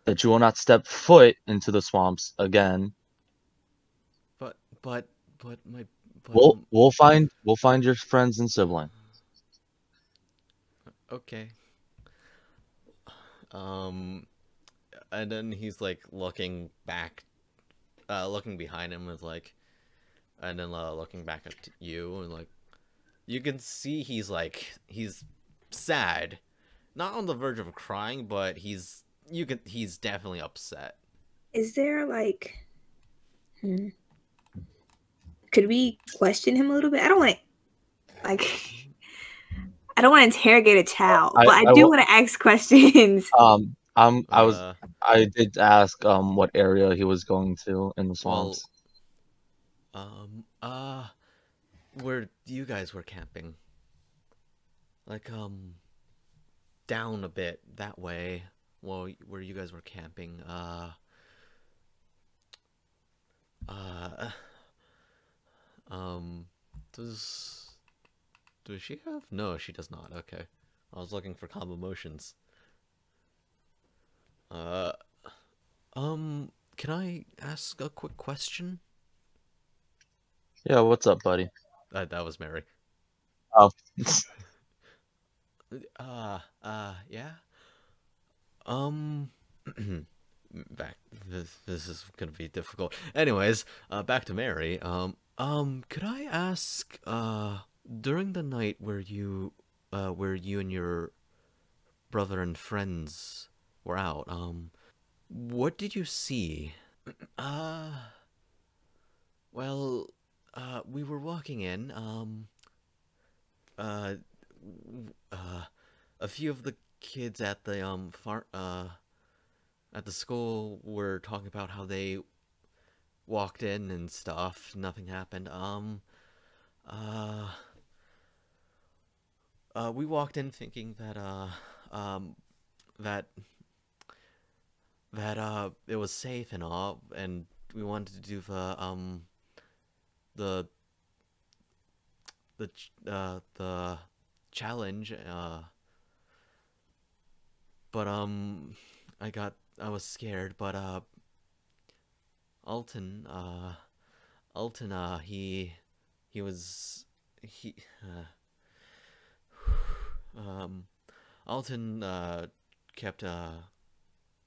that you will not step foot into the swamps again. But my. We'll find your friends and siblings. Okay. And then he's like looking back, looking behind him with like, and then looking back at you, and like, you can see he's sad, not on the verge of crying, but he's definitely upset. Is there like, could we question him a little bit? I don't want to interrogate a child, but I do want to ask questions. I did ask what area he was going to in the swamps. Where you guys were camping. Like down a bit that way. Well, where you guys were camping. Does she have? No, she does not. Okay. I was looking for calm emotions. Can I ask a quick question? Yeah, what's up, buddy? That was Mary. Oh. Yeah. back. This is gonna be difficult. Anyways, back to Mary. Could I ask, during the night where you and your brother and friends were out, what did you see? Well, we were walking in, a few of the kids at the, at the school were talking about how they walked in and stuff. Nothing happened. We walked in thinking that, that it was safe and all, and we wanted to do the challenge, but I was scared, but Alton, he Alton kept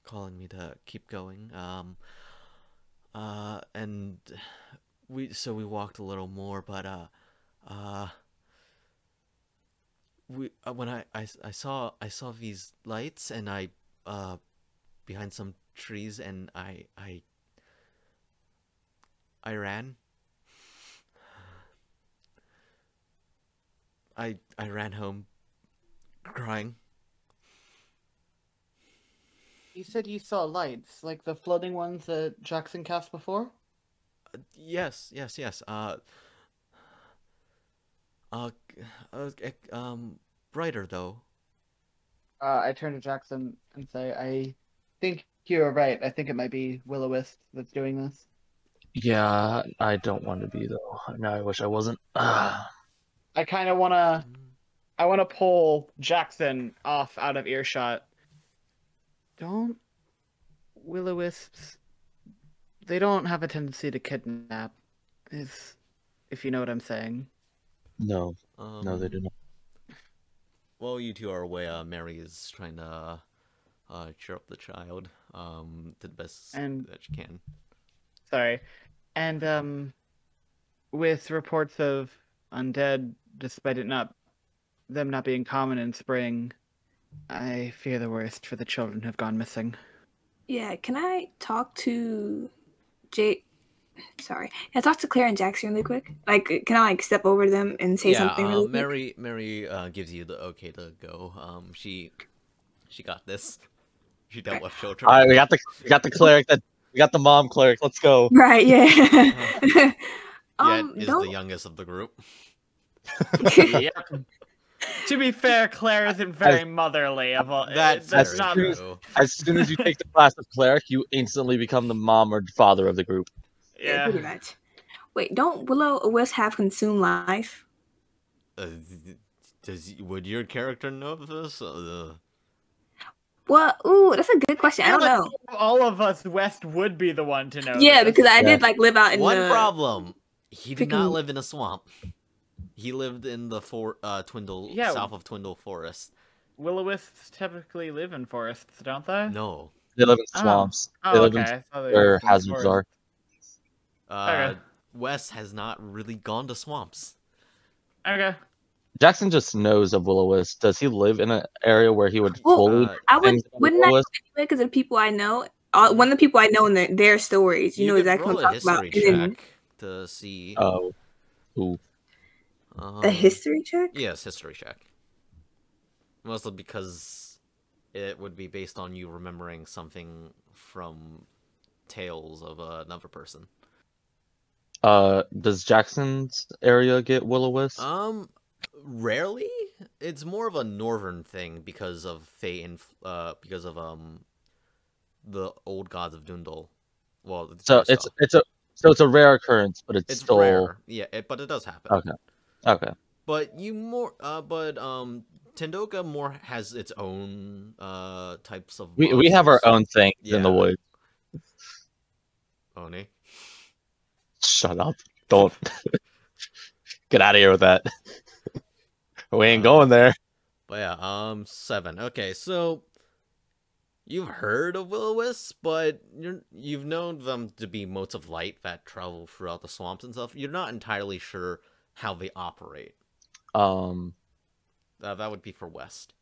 calling me to keep going, and we walked a little more, but when I saw these lights, and I behind some trees, and I ran. I ran home crying. You said you saw lights, like the floating ones that Jackson cast before? Yes. Brighter though. I turn to Jackson and say, I think you're right. I think it might be Will-O-Wisp that's doing this. Yeah, I don't want to be though. No, I wish I wasn't. I kind of want to pull Jackson off out of earshot. Don't Will-O-Wisps, they don't have a tendency to kidnap, if you know what I'm saying. No, they do not. Well, you two are away. Mary is trying to cheer up the child to the best that she can. Sorry. And with reports of undead, despite them not being common in spring, I fear the worst for the children who have gone missing. Yeah, can I talk to Sorry. Can I talk to Claire and Jackson really quick? Like, can I step over to them and say something really quick? Mary gives you the okay to go. She got this. She dealt with children. All right, we got the cleric. We got the mom cleric. Let's go. Right. Yeah. Is the youngest of the group. Yep. To be fair, Claire isn't very motherly. That's not true. As soon as you take the class of cleric, you instantly become the mom or father of the group. Yeah, pretty much. Wait, don't Will-O-Wisp have consume life? Would your character know this? Well, ooh, that's a good question. I don't know. All of us West would be the one to know. Yeah, because I did live out in one problem. He did not live in a swamp. He lived in the Twindle, south of Twindle Forest. Will-O-Wisps typically live in forests, don't they? No. They live in swamps. They live in where hazards are. Wes has not really gone to swamps. Okay. Jackson just knows of Will-O-Wisp. Does he live in an area where he would fully? Wouldn't I? Because of the people I know, one of the people I know in their stories, you know exactly what I'm talking about. Check to see. Oh. Ooh. A history check? Yes, history check. Mostly because it would be based on you remembering something from tales of another person. Does Jackson's area get Will-O-Wisp? Rarely. It's more of a northern thing because of Fae and because of the old gods of Dundal. Well, so it's a rare occurrence, but it's still rare. Yeah, but it does happen. Okay. But Tendoka more has its own types of. We have our own things in the woods. Oni. Shut up! Don't get out of here with that. We ain't going there. But yeah, 7. Okay, so You've heard of will-o-wisps, but you've known them to be motes of light that travel throughout the swamps and stuff. You're not entirely sure how they operate. That would be for West.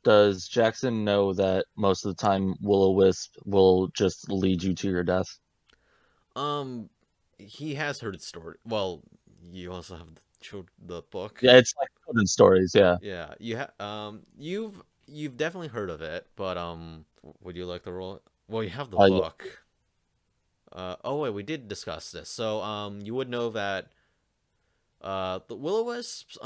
Does Jackson know that most of the time will-o-wisp will just lead you to your death? He has heard story. Well, you also have the book. Yeah, it's like children's stories. Yeah. Yeah, you've definitely heard of it, but would you like the roll? Well, you have the Yeah. book. Oh wait, we did discuss this. So you would know that the will-o-wisps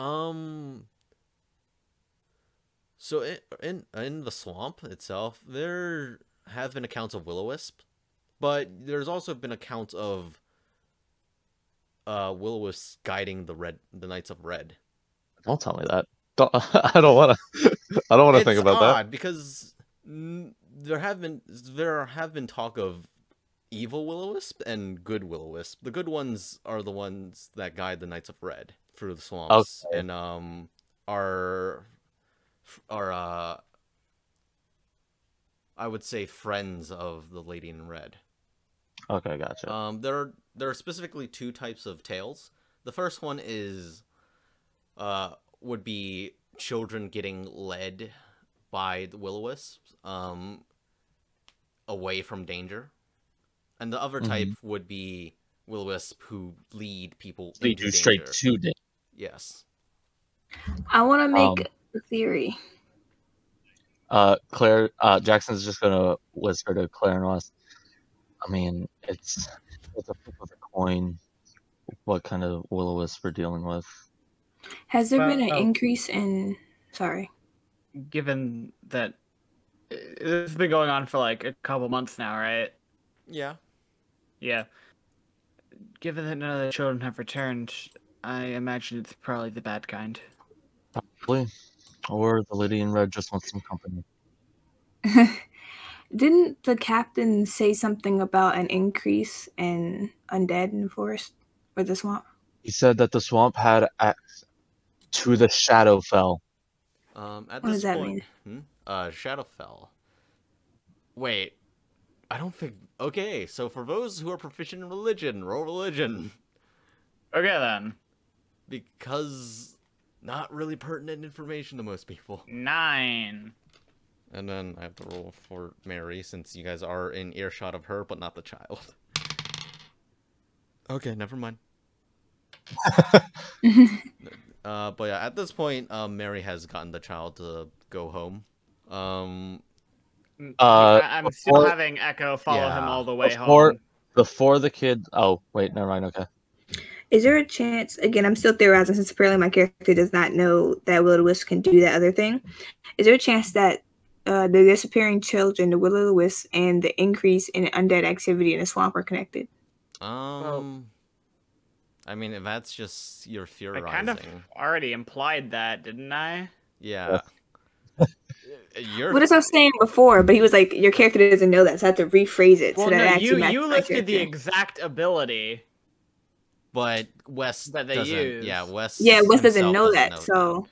so in the swamp itself there have been accounts of will-o-wisp, but there's also been accounts of will-o-wisps guiding the Knights of Red. Don't tell me that. I don't want to. I don't want to think about that. It's odd because there have been talk of evil will-o-wisp and good will-o-wisp. The good ones are the ones that guide the Knights of Red through the swamps, Okay. and are I would say friends of the Lady in Red. Okay, gotcha. There are specifically two types of tales. The first one is would be children getting led by the will-o-wisps away from danger. And the other type would be will-o-wisp who lead people Lead into you danger. straight to danger. Yes. I want to make a theory. Claire, Jackson's just gonna whisper to Claire and Ross. I mean, it's a flip of a coin. What kind of will-o-wisp we're dealing with? Has there been an increase in? Sorry. Given that this has been going on for like a couple months now, right? Yeah. Yeah. Given that none of the children have returned, I imagine it's probably the bad kind. Probably. Or the Lady in Red just wants some company. Didn't the captain say something about an increase in undead in the forest or the swamp? He said that the swamp had access to the Shadowfell. At What does this that point, mean? Shadowfell. Wait, I don't think. Okay, so for those who are proficient in religion, roll religion. Okay then. Because not really pertinent information to most people. 9. And then I have to roll for Mary, since you guys are in earshot of her, but not the child. Okay, never mind. But yeah, at this point, Mary has gotten the child to go home. I'm still having Echo follow him all the way home. Before the kid... Oh, wait, never mind, okay. Is there a chance, again, I'm still theorizing since apparently my character does not know that will-o-wisp can do that other thing. Is there a chance that the disappearing children, the will-o-wisp, and the increase in undead activity in the swamp are connected? I mean, if that's just your theorizing. I kind of already implied that, didn't I? Yeah. What did I was saying before? But he was like, your character doesn't know that, so I have to rephrase it. Well, so that no, actually you listed the exact ability. But West that they doesn't. use. Yeah, West. Yeah, West doesn't know that, so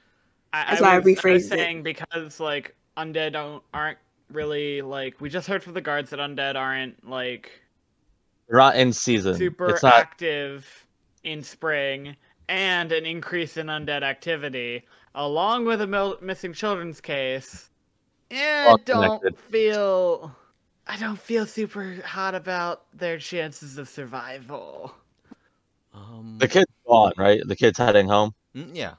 that's why I rephrased I was saying because like undead aren't really like we just heard from the guards that undead aren't like they're not in season. Super it's not... active in spring, and an increase in undead activity, along with a missing children's case. I don't feel super hot about their chances of survival. The kid's gone, right? The kid's heading home? Yeah.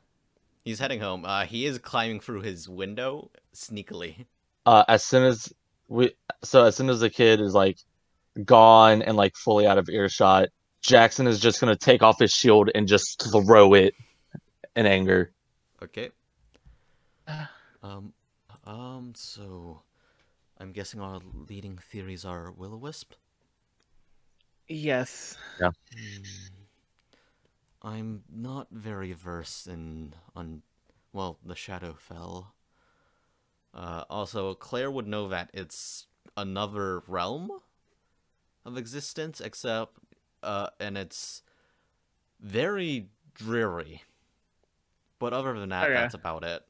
He's heading home. He is climbing through his window sneakily. As soon as the kid is like gone and like fully out of earshot, Jackson is just gonna take off his shield and just throw it in anger. Okay. So I'm guessing our leading theories are will-o-wisp? Yes. Yeah. I'm not very versed in the Shadowfell. Also, Claire would know that it's another realm of existence, except and it's very dreary. But other than that, that's about it.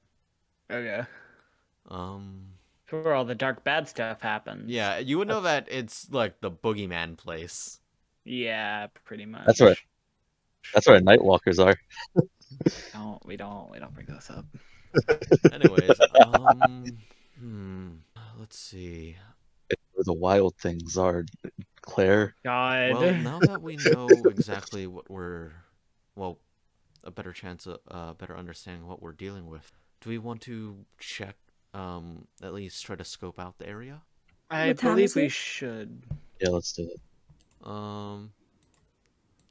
Okay. where all the dark bad stuff happens. Yeah, you would know that it's like the boogeyman place. Yeah, pretty much. That's where Nightwalkers are. We don't bring this up. Anyways, let's see. Where the wild things are, Claire. God. Well, now that we know exactly what a better chance of better understanding what we're dealing with, do we want to check, at least try to scope out the area? I believe we should. Yeah, let's do it.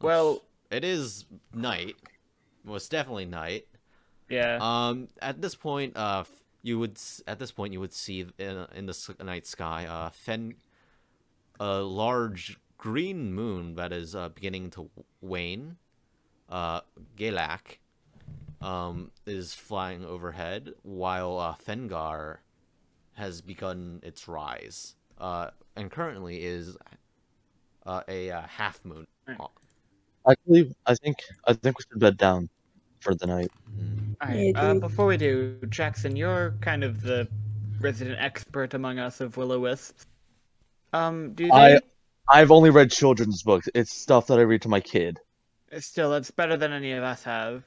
Well, it is night. Well, it's definitely night. Yeah. At this point, you would see in the night sky, a large green moon that is beginning to wane. Galak, is flying overhead, while Fengar has begun its rise. And currently is a half moon. Actually, I think we should bed down for the night. Alright, before we do, Jackson, you're kind of the resident expert among us of Will-O-Wisps. I've only read children's books. It's stuff that I read to my kid. Still, that's better than any of us have.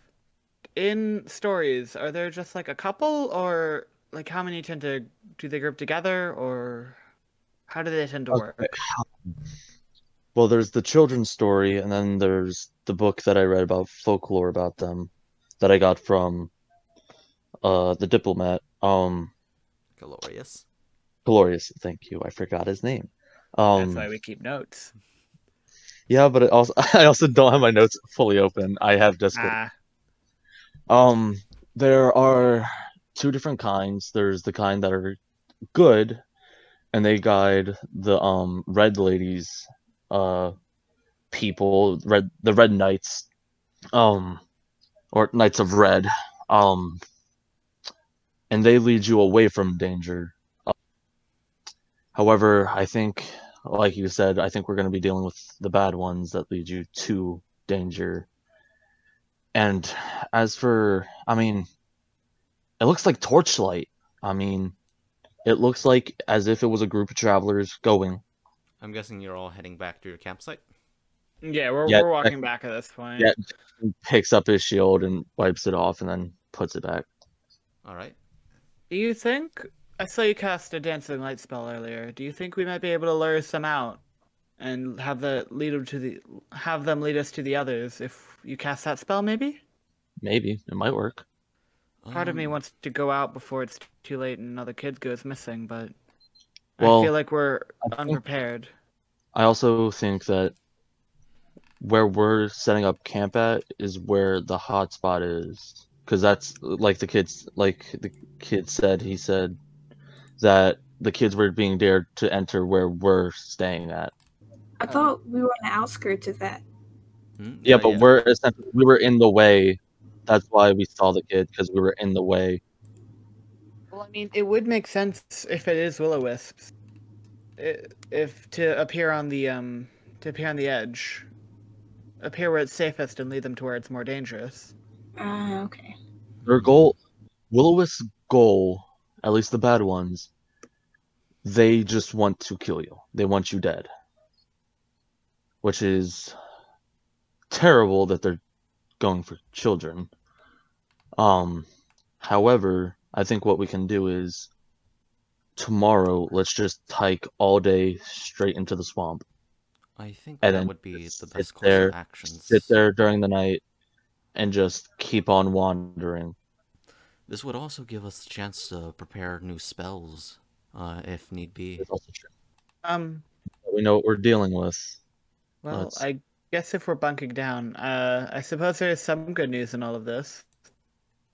In stories, are there just like a couple, or like how many do they group together, or how do they tend to work? Well, there's the children's story, and then there's the book that I read about folklore about them that I got from the diplomat. Glorious. Glorious, thank you. I forgot his name. That's why we keep notes. Yeah, but I also don't have my notes fully open. I have Discord. There are two different kinds. There's the kind that are good, and they guide the red ladies, people, the red knights, or knights of red, and they lead you away from danger. However, I think, like you said, I think we're going to be dealing with the bad ones that lead you to danger. And as for, I mean, it looks like Torchlight. I mean, it looks like as if it was a group of travelers going. I'm guessing you're all heading back to your campsite? Yeah, we're walking back at this point. Yeah, picks up his shield and wipes it off and then puts it back. Alright. Do you think... I saw you cast a Dancing Light spell earlier. Do you think we might be able to lure some out and have them lead us to the others if you cast that spell, maybe? Maybe. It might work. Part of me wants to go out before it's too late and another kid goes missing, but well, I feel like we're unprepared. I also think that where we're setting up camp at is where the hot spot is. Because that's, like the kid said, he said that the kids were being dared to enter where we're staying at. I thought we were on the outskirts of that. Yeah, but we were in the way. That's why we saw the kid, because we were in the way. Well, I mean, it would make sense if it is Will-O-Wisps, if to appear on the edge, appear where it's safest and lead them to where it's more dangerous. Okay. Their goal, Will-O-Wisp's goal, at least the bad ones, they just want to kill you. They want you dead. Which is terrible that they're going for children. However, I think what we can do is tomorrow, let's just hike all day straight into the swamp. I think and that would be the best course of actions. Sit there during the night and just keep on wandering. This would also give us a chance to prepare new spells, if need be. It's also true. We know what we're dealing with. Well, I guess if we're bunking down, I suppose there is some good news in all of this.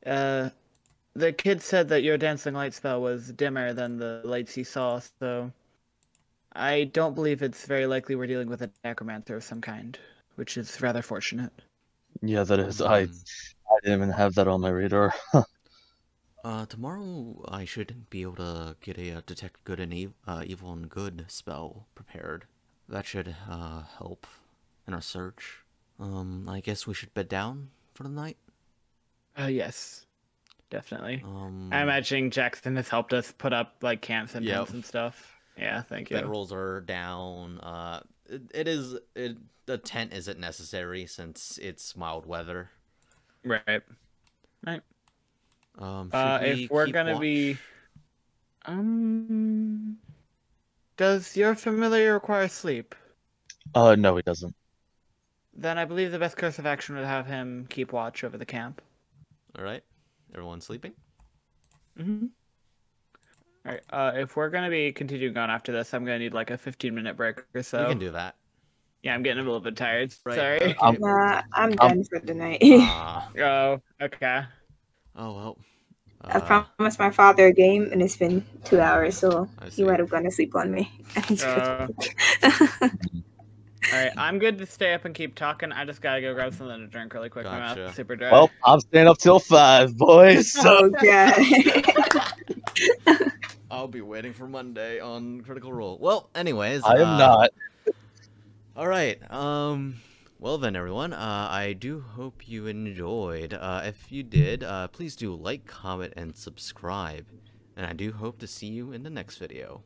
The kid said that your dancing light spell was dimmer than the lights he saw, so I don't believe it's very likely we're dealing with a necromancer of some kind, which is rather fortunate. Yeah, that is. I didn't even have that on my radar. Tomorrow I should be able to get a detect good and evil and good spell prepared. That should help in our search. I guess we should bed down for the night? Yes. definitely. I'm imagining Jackson has helped us put up like camps and tents and stuff. Yeah, thank you. Bedrolls are down. The tent isn't necessary since it's mild weather. Right. If we're gonna be, does your familiar require sleep? No, he doesn't. Then I believe the best course of action would have him keep watch over the camp. All right, everyone sleeping. Mm-hmm. All right. If we're gonna be continuing on after this, I'm gonna need like a 15-minute break or so. We can do that. Yeah, I'm getting a little bit tired. Right. Sorry. Okay. I'm done for the night. Oh, okay. Oh well. I promised my father a game, and it's been 2 hours, so he might have gone to sleep on me. Alright, I'm good to stay up and keep talking. I just gotta go grab something to drink really quick. My mouth's super dry. Well, I'm staying up till 5, boys. So. Oh, God. I'll be waiting for Monday on Critical Role. Well, anyways. I am not. Alright, well then everyone, I do hope you enjoyed. If you did, please do like, comment, and subscribe. And I do hope to see you in the next video.